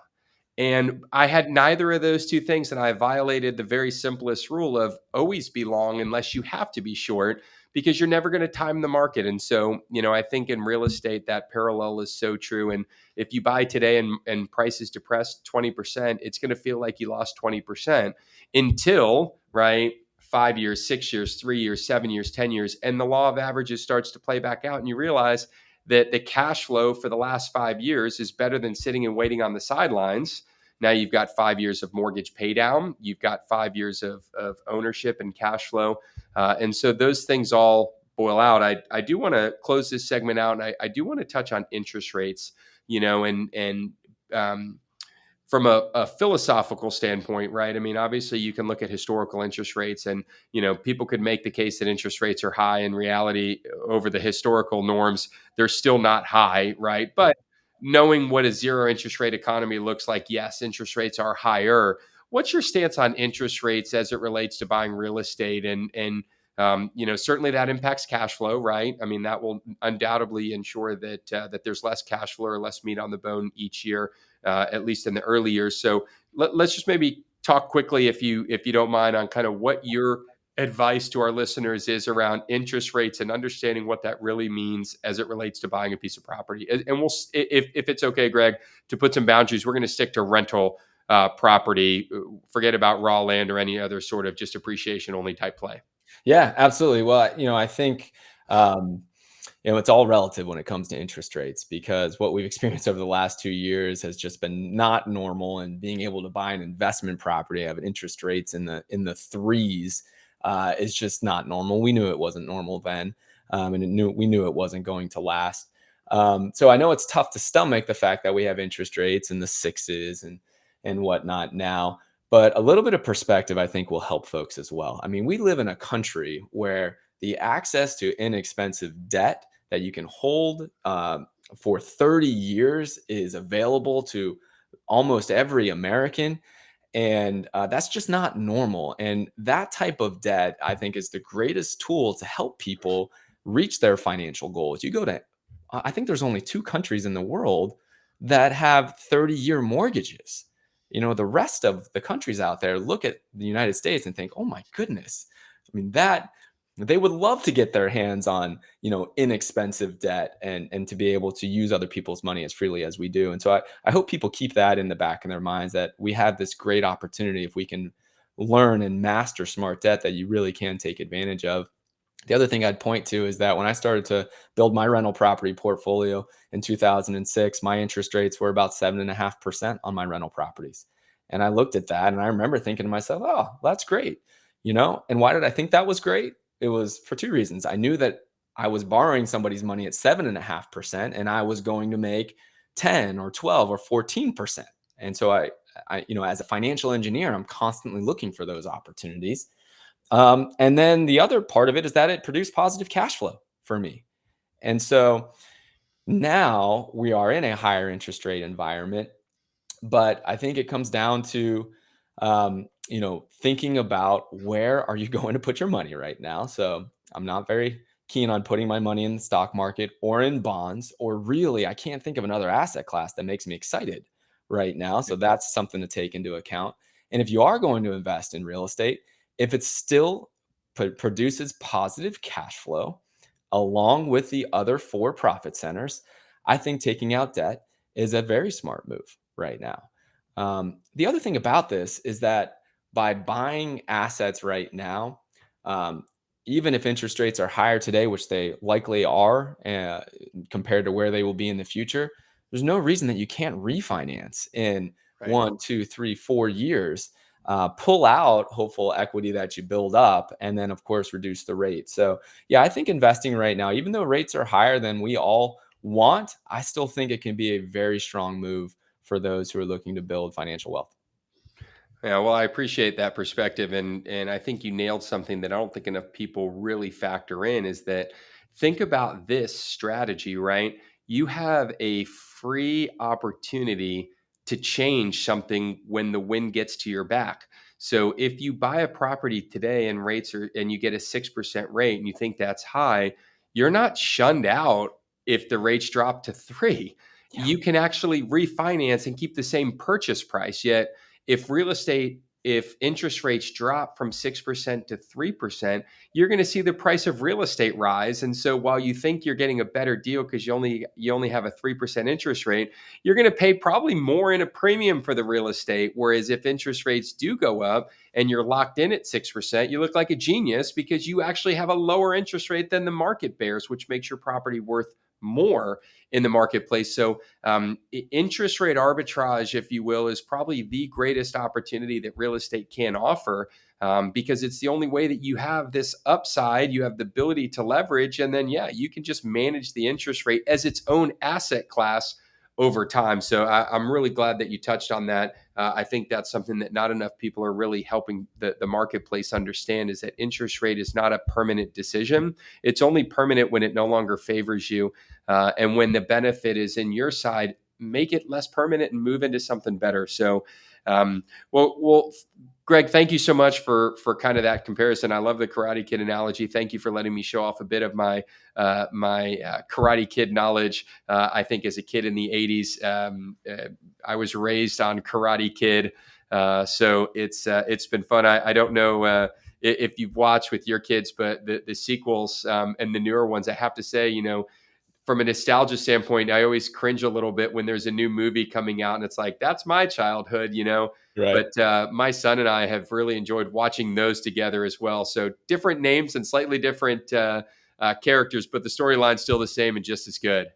And I had neither of those two things, and I violated the very simplest rule of always be long unless you have to be short, because you're never going to time the market. And so, I think in real estate, that parallel is so true. And if you buy today and prices depressed 20%, it's going to feel like you lost 20% until, right, 5 years, 6 years, 3 years, 7 years, 10 years. And the law of averages starts to play back out. And you realize that the cash flow for the last 5 years is better than sitting and waiting on the sidelines. Now you've got 5 years of mortgage pay down. You've got 5 years of ownership and cash flow. And so those things all boil out. I do want to close this segment out, and I do want to touch on interest rates, and from a philosophical standpoint, right? I mean, obviously, you can look at historical interest rates, and people could make the case that interest rates are high. In reality, over the historical norms, they're still not high, right? But knowing what a zero interest rate economy looks like, yes, interest rates are higher. What's your stance on interest rates as it relates to buying real estate? And certainly that impacts cash flow, right? I mean, that will undoubtedly ensure that there's less cash flow or less meat on the bone each year, at least in the early years. So let's just maybe talk quickly, if you don't mind, on kind of what your advice to our listeners is around interest rates and understanding what that really means as it relates to buying a piece of property. And we'll, if it's okay, Greg, to put some boundaries, we're going to stick to rental property. Forget about raw land or any other sort of just appreciation only type play. Yeah, absolutely. Well, I think it's all relative when it comes to interest rates, because what we've experienced over the last 2 years has just been not normal. And being able to buy an investment property, have interest rates in the threes, is just not normal. We knew it wasn't normal then, and we knew it wasn't going to last. So I know it's tough to stomach the fact that we have interest rates in the sixes and whatnot now. But a little bit of perspective, I think, will help folks as well. I mean, we live in a country where the access to inexpensive debt that you can hold for 30 years is available to almost every American. And that's just not normal. And that type of debt, I think, is the greatest tool to help people reach their financial goals. You go to, I think there's only 2 countries in the world that have 30-year mortgages. The rest of the countries out there look at the United States and think, oh my goodness. I mean, that they would love to get their hands on, inexpensive debt and to be able to use other people's money as freely as we do. And so I hope people keep that in the back of their minds, that we have this great opportunity if we can learn and master smart debt that you really can take advantage of. The other thing I'd point to is that when I started to build my rental property portfolio in 2006, my interest rates were about 7.5% on my rental properties. And I looked at that and I remember thinking to myself, oh, that's great. And why did I think that was great? It was for 2 reasons. I knew that I was borrowing somebody's money at 7.5%, and I was going to make 10 or 12 or 14%. And so I as a financial engineer, I'm constantly looking for those opportunities. And then the other part of it is that it produced positive cash flow for me. And so now we are in a higher interest rate environment, but I think it comes down to, thinking about where are you going to put your money right now. So I'm not very keen on putting my money in the stock market or in bonds, or really, I can't think of another asset class that makes me excited right now. So that's something to take into account. And if you are going to invest in real estate, if it still produces positive cash flow along with the other four profit centers, I think taking out debt is a very smart move right now. The other thing about this is that by buying assets right now, um, even if interest rates are higher today, which they likely are compared to where they will be in the future, there's no reason that you can't refinance in Right. 1, 2, 3, 4 years, pull out hopeful equity that you build up, and then, of course, reduce the rate. So, yeah, I think investing right now, even though rates are higher than we all want, I still think it can be a very strong move for those who are looking to build financial wealth. Yeah, well, I appreciate that perspective, and I think you nailed something that I don't think enough people really factor in is that think about this strategy, right? You have a free opportunity to change something when the wind gets to your back. So if you buy a property today and rates are and you get a 6% rate and you think that's high, you're not shunned out if the rates drop to 3. Yeah. You can actually refinance and keep the same purchase price, yet if interest rates drop from 6% to 3%, you're going to see the price of real estate rise. And so while you think you're getting a better deal because you only have a 3% interest rate, you're going to pay probably more in a premium for the real estate. Whereas if interest rates do go up and you're locked in at 6%, you look like a genius because you actually have a lower interest rate than the market bears, which makes your property worth more in the marketplace. So interest rate arbitrage, if you will, is probably the greatest opportunity that real estate can offer, because it's the only way that you have this upside. You have the ability to leverage, and then, yeah, you can just manage the interest rate as its own asset class over time. So I'm really glad that you touched on that. I think that's something that not enough people are really helping the marketplace understand is that interest rate is not a permanent decision. It's only permanent when it no longer favors you. And when the benefit is in your side, make it less permanent and move into something better. So, um, well, Gregg, thank you so much for kind of that comparison. I love the Karate Kid analogy. Thank you for letting me show off a bit of my Karate Kid knowledge. I think as a kid in the '80s, I was raised on Karate Kid, so it's been fun. I don't know if you've watched with your kids, but the sequels and the newer ones, I have to say, from a nostalgia standpoint, I always cringe a little bit when there's a new movie coming out and it's like, that's my childhood. Right. But my son and I have really enjoyed watching those together as well. So different names and slightly different characters, but the storyline's still the same and just as good.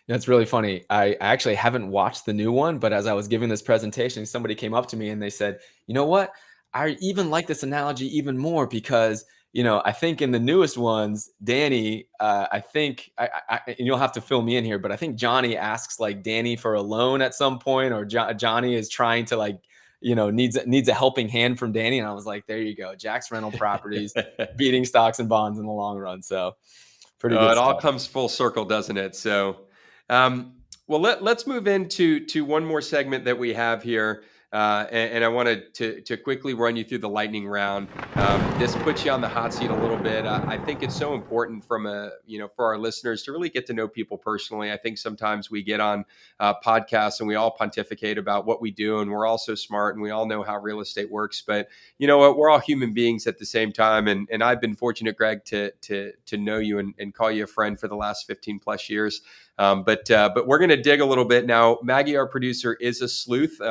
That's really funny. I actually haven't watched the new one, but as I was giving this presentation, somebody came up to me and they said, "You know what? I even like this analogy even more because, I think in the newest ones, Danny, I think, and you'll have to fill me in here, but I think Johnny asks like Danny for a loan at some point, or Johnny is trying to like, needs a helping hand from Danny." And I was like, there you go. Jack's Rental Properties beating stocks and bonds in the long run. So pretty good It all stuff. comes full circle, doesn't it? So, well, let's move into one more segment that we have here, and I wanted to quickly run you through the lightning round. This puts you on the hot seat a little bit. I think it's so important for our listeners to really get to know people personally. I think sometimes we get on podcasts and we all pontificate about what we do, and we're all so smart and we all know how real estate works, but you know what? We're all human beings at the same time. And I've been fortunate, Gregg, to know you and call you a friend for the last 15 plus years. But we're going to dig a little bit now. Maggie, our producer, is a sleuth.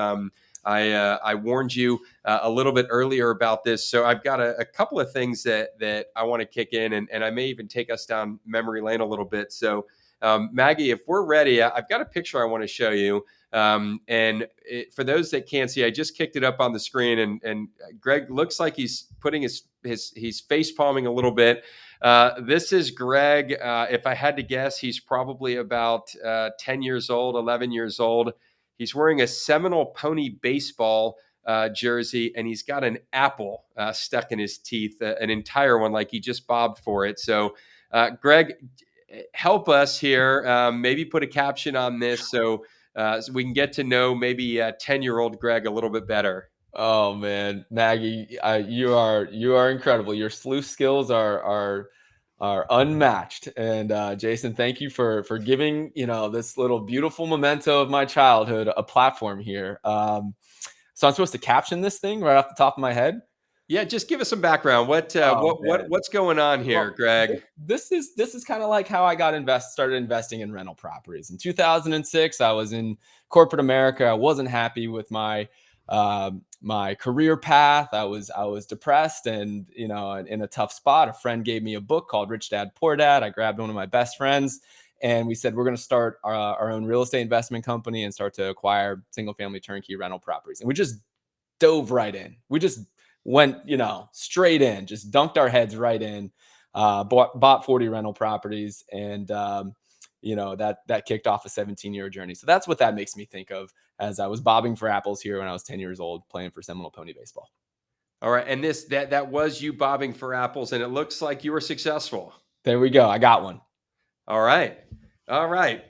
I warned you a little bit earlier about this, so I've got a couple of things that I want to kick in, and I may even take us down memory lane a little bit. So, Maggie, if we're ready, I've got a picture I want to show you. For those that can't see, I just kicked it up on the screen, and Gregg looks like he's putting he's face palming a little bit. This is Gregg. If I had to guess, he's probably about 10 years old, 11 years old. He's wearing a Seminole Pony baseball jersey, and he's got an apple stuck in his teeth, an entire one, like he just bobbed for it. So, Gregg, help us here. Maybe put a caption on this so we can get to know maybe 10-year-old Gregg a little bit better. Oh man, Maggie, you are incredible. Your sleuth skills are are unmatched. And Jason, thank you for giving this little beautiful memento of my childhood a platform here. So I'm supposed to caption this thing right off the top of my head. Yeah, just give us some background. Oh man. What's going on here, Well, Greg? this is kind of like how I started investing in rental properties. In 2006, I was in corporate America. I wasn't happy with my career path. I was depressed and in a tough spot. A friend gave me a book called Rich Dad Poor Dad. I grabbed one of my best friends and we said we're going to start our own real estate investment company and start to acquire single family turnkey rental properties. And we just dove right in. We just went, straight in, just dunked our heads right in, bought 40 rental properties. And, that kicked off a 17-year journey. So that's what that makes me think of as I was bobbing for apples here when I was 10 years old, playing for Seminole Pony Baseball. All right, and that was you bobbing for apples, and it looks like you were successful. There we go. I got one. All right. All right.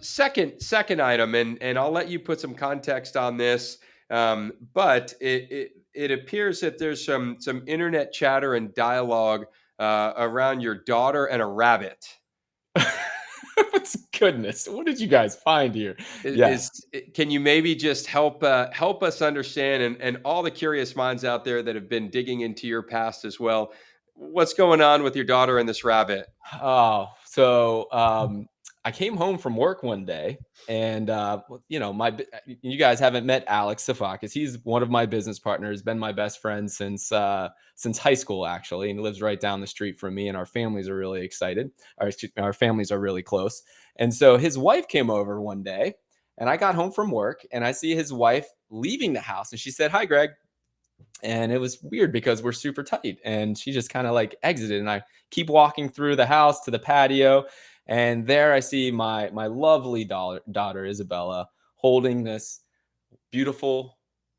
Second item, and I'll let you put some context on this. But it appears that there's some internet chatter and dialogue around your daughter and a rabbit. Goodness, what did you guys find here? Can you maybe just help us understand and all the curious minds out there that have been digging into your past as well? What's going on with your daughter and this rabbit? Oh, so I came home from work one day, and you guys haven't met Alex Safakis. He's one of my business partners, been my best friend since high school, actually, and he lives right down the street from me. And our families are really excited. Our families are really close. And so his wife came over one day, and I got home from work, and I see his wife leaving the house, and she said, "Hi, Greg." And it was weird because we're super tight, and she just kind of like exited, and I keep walking through the house to the patio, and there I see my lovely daughter Isabella holding this beautiful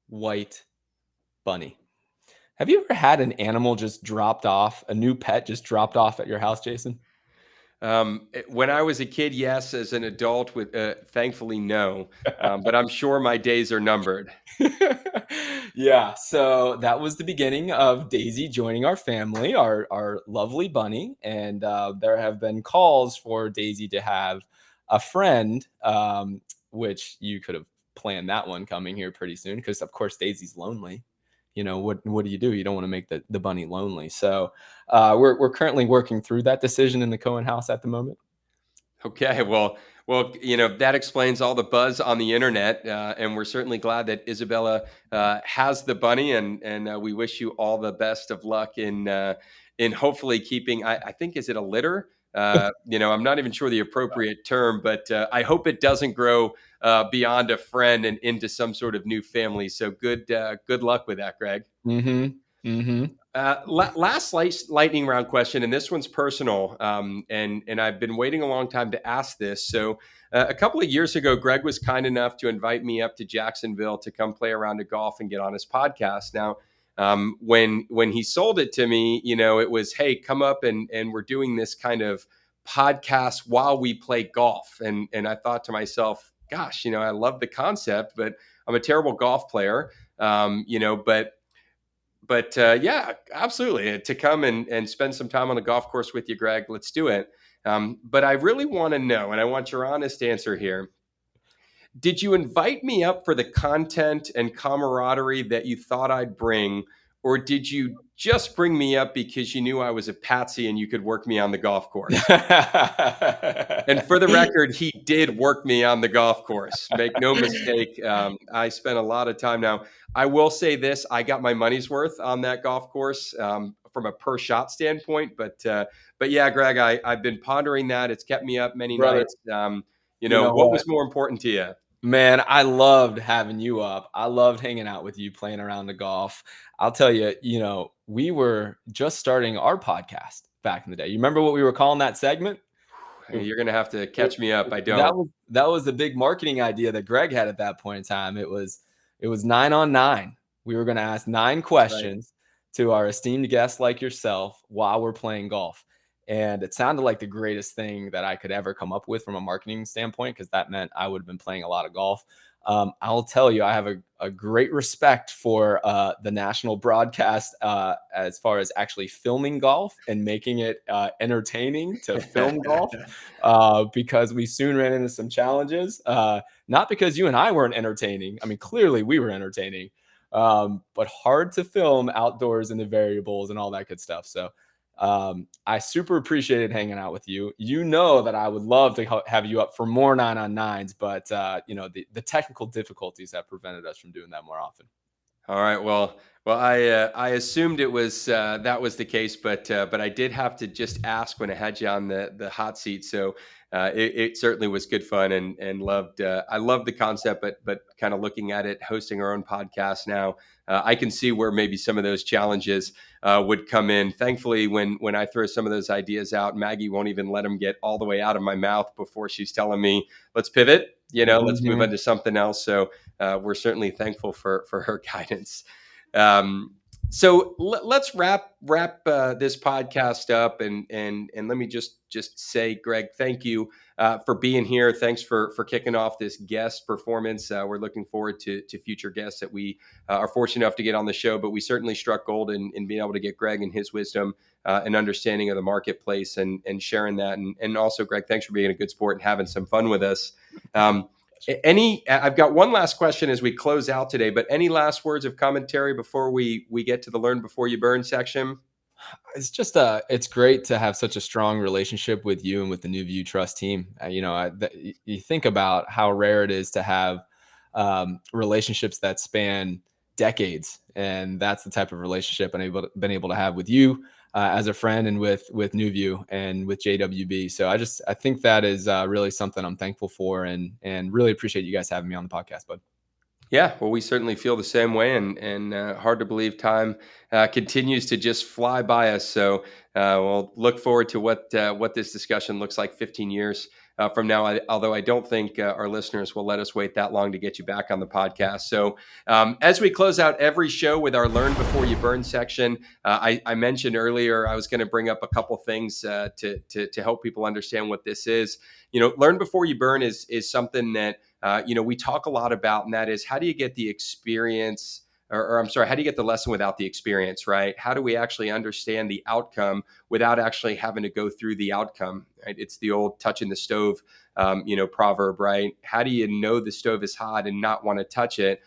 white bunny. Have you ever had an animal just dropped off, a new pet just dropped off at your house, Jason? When I was a kid, yes. As an adult, with thankfully, no. But I'm sure my days are numbered. Yeah, so that was the beginning of Daisy joining our family, our lovely bunny, and there have been calls for Daisy to have a friend, which you could have planned that one coming here pretty soon, because of course Daisy's lonely. What do? You don't want to make the bunny lonely. So we're currently working through that decision in the Cohen house at the moment. Okay, well, that explains all the buzz on the internet, and we're certainly glad that Isabella has the bunny, and we wish you all the best of luck in hopefully keeping. I think, is it a litter? I'm not even sure the appropriate term, but I hope it doesn't grow beyond a friend and into some sort of new family. So good luck with that, Greg. Mm-hmm. Mm-hmm. Last lightning round question, and this one's personal, and I've been waiting a long time to ask this. So, a couple of years ago, Greg was kind enough to invite me up to Jacksonville to come play a round of golf and get on his podcast. Now, when he sold it to me, it was, hey, come up and we're doing this kind of podcast while we play golf, and I thought to myself, gosh, I love the concept, but I'm a terrible golf player, but yeah, absolutely. To come and spend some time on the golf course with you, Greg, let's do it. But I really want to know, and I want your honest answer here. Did you invite me up for the content and camaraderie that you thought I'd bring, or did you just bring me up because you knew I was a patsy and you could work me on the golf course? And for the record, he did work me on the golf course. Make no mistake. I spent a lot of time. Now, I will say this: I got my money's worth on that golf course from a per shot standpoint. But yeah, Greg, I've been pondering that. It's kept me up many Brother, nights. What what? was more important to you? Man, I loved having you up. I loved hanging out with you, playing around the golf. I'll tell you, we were just starting our podcast back in the day. You remember what we were calling that segment? You're going to have to catch me up. I don't. That was the big marketing idea that Greg had at that point in time. It was 9 on 9. We were going to ask 9 questions to our esteemed guests like yourself while we're playing golf. And it sounded like the greatest thing that I could ever come up with from a marketing standpoint, because that meant I would have been playing a lot of golf. I'll tell you, I have a great respect for the national broadcast as far as actually filming golf and making it entertaining to film golf, because we soon ran into some challenges. Not because you and I weren't entertaining. I mean, clearly we were entertaining, but hard to film outdoors in the variables and all that good stuff. So I super appreciated hanging out with you. You know that I would love to have you up for more 9-on-9s, but the technical difficulties have prevented us from doing that more often. All right. Well, I assumed it was that was the case, but I did have to just ask when I had you on the hot seat. So it certainly was good fun, and loved I loved the concept, but kind of looking at it, hosting our own podcast now, I can see where maybe some of those challenges would come in. Thankfully, when I throw some of those ideas out, Maggie won't even let them get all the way out of my mouth before she's telling me, "Let's pivot." Let's move on to something else. So we're certainly thankful for her guidance. So let's wrap this podcast up, and let me just say, Gregg, thank you for being here. Thanks for kicking off this guest performance. We're looking forward to future guests that we are fortunate enough to get on the show. But we certainly struck gold in being able to get Gregg and his wisdom and understanding of the marketplace, and sharing that. And also, Gregg, thanks for being a good sport and having some fun with us. I've got one last question as we close out today, but any last words of commentary before we get to the learn before you burn section? It's just it's great to have such a strong relationship with you and with the New View Trust team. You think about how rare it is to have relationships that span decades, and that's the type of relationship I've been able to have with you as a friend, and with New View and with JWB. So I think that is really something I'm thankful for, and really appreciate you guys having me on the podcast, bud. Yeah, well, we certainly feel the same way, and hard to believe time continues to just fly by us. So we'll look forward to what this discussion looks like 15 years from now. Although I don't think our listeners will let us wait that long to get you back on the podcast. So as we close out every show with our Learn Before You Burn section, I mentioned earlier I was going to bring up a couple things to help people understand what this is. Learn Before You Burn is something that we talk a lot about, and that is, how do you get the experience, or I'm sorry, how do you get the lesson without the experience, right? How do we actually understand the outcome without actually having to go through the outcome, right? It's the old touching the stove, proverb, right? How do you know the stove is hot and not want to touch it?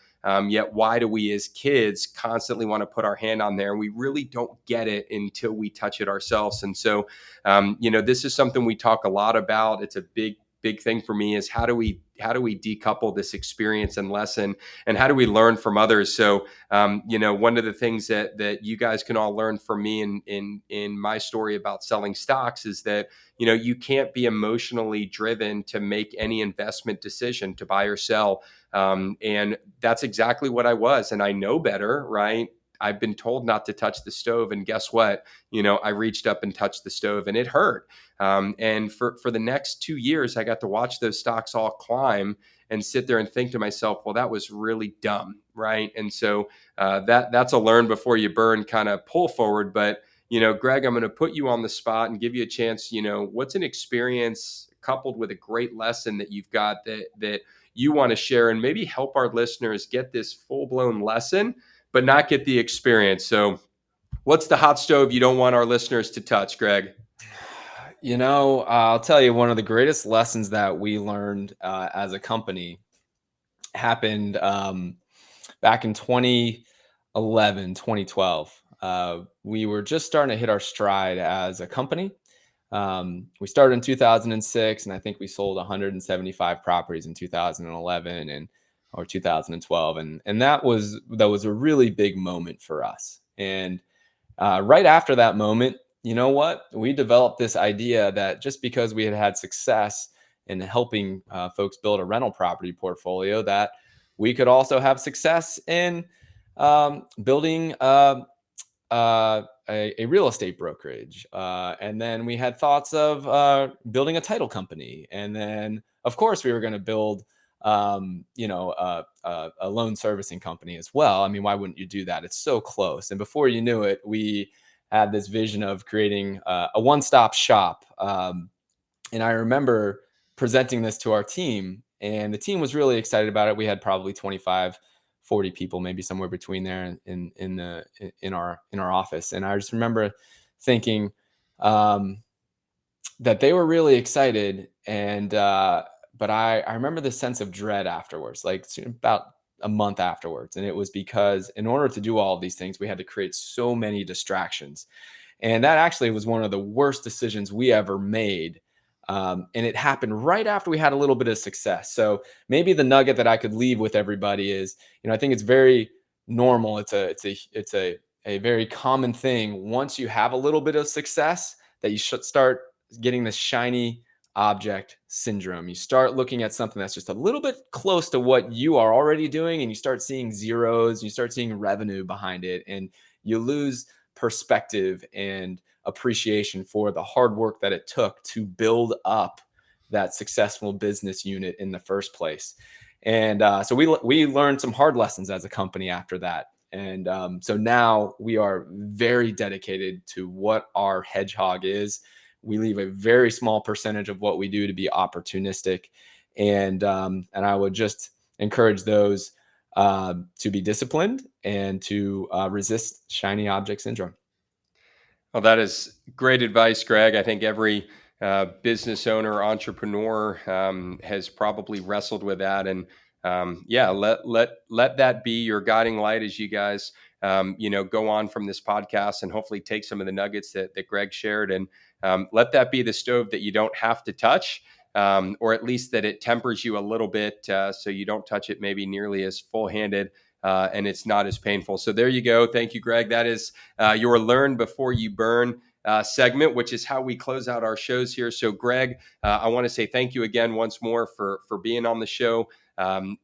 Yet why do we as kids constantly want to put our hand on there? And we really don't get it until we touch it ourselves. And so, this is something we talk a lot about. It's a big thing for me, is how do we decouple this experience and lesson, and how do we learn from others? So, one of the things that you guys can all learn from me in my story about selling stocks is that, you can't be emotionally driven to make any investment decision to buy or sell. And that's exactly what I was. And I know better, right? I've been told not to touch the stove. And guess what? I reached up and touched the stove, and it hurt. And for the next 2 years, I got to watch those stocks all climb and sit there and think to myself, well, that was really dumb, right? And so that's a learn before you burn kind of pull forward. But, Gregg, I'm going to put you on the spot and give you a chance. What's an experience coupled with a great lesson that you've got that you want to share, and maybe help our listeners get this full-blown lesson, but not get the experience? So what's the hot stove you don't want our listeners to touch, Gregg? I'll tell you, one of the greatest lessons that we learned as a company happened back in 2011, 2012. We were just starting to hit our stride as a company. We started in 2006, and I think we sold 175 properties in 2011 or 2012. And that was a really big moment for us. And right after that moment, you know what? We developed this idea that just because we had had success in helping folks build a rental property portfolio, that we could also have success in building a real estate brokerage. And then we had thoughts of building a title company. And then, of course, we were going to build a loan servicing company as well. I mean, why wouldn't you do that? It's so close. And before you knew it, we had this vision of creating a one-stop shop. And I remember presenting this to our team, And the team was really excited about it. We had probably 25, 40 people, maybe somewhere between there in our office. And I just remember thinking that they were really excited. And but I remember the sense of dread afterwards, like about a month afterwards. And it was because in order to do all of these things, we had to create so many distractions. And that actually was one of the worst decisions we ever made. And it happened right after we had a little bit of success. So maybe the nugget that I could leave with everybody is, I think it's very normal. It's a very common thing. Once you have a little bit of success, that you should start getting this shiny object syndrome. You start looking at something that's just a little bit close to what you are already doing, and you start seeing zeros, and you start seeing revenue behind it, and you lose perspective and appreciation for the hard work that it took to build up that successful business unit in the first place. And so we learned some hard lessons as a company after that. And so now we are very dedicated to what our hedgehog is. We leave a very small percentage of what we do to be opportunistic. And I would just encourage those to be disciplined and to resist shiny object syndrome. Well, that is great advice, Gregg. I think every business owner, entrepreneur has probably wrestled with that. And let that be your guiding light as you guys, go on from this podcast and hopefully take some of the nuggets that Gregg shared, and let that be the stove that you don't have to touch, or at least that it tempers you a little bit, so you don't touch it maybe nearly as full-handed. And it's not as painful. So there you go. Thank you, Gregg. That is your Learn Before You Burn segment, which is how we close out our shows here. So Gregg, I want to say thank you again once more for being on the show.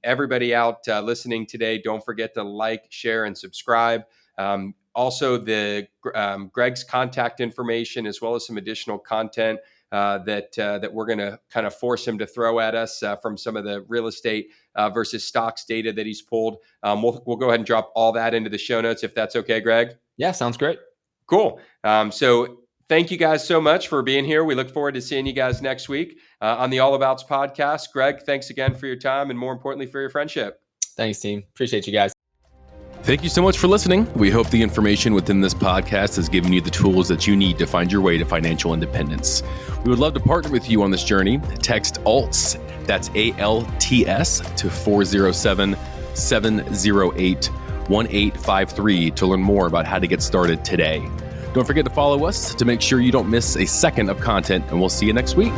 Everybody out listening today, don't forget to like, share, and subscribe. Also, Gregg's contact information, as well as some additional content that we're going to kind of force him to throw at us from some of the real estate versus stocks data that he's pulled. We'll go ahead and drop all that into the show notes, if that's okay, Gregg. Yeah, sounds great. Cool. So thank you guys so much for being here. We look forward to seeing you guys next week on the All Abouts podcast. Gregg, thanks again for your time, and more importantly, for your friendship. Thanks, team. Appreciate you guys. Thank you so much for listening. We hope the information within this podcast has given you the tools that you need to find your way to financial independence. We would love to partner with you on this journey. Text ALTS, that's ALTS, to 407-708-1853 to learn more about how to get started today. Don't forget to follow us to make sure you don't miss a second of content, and we'll see you next week.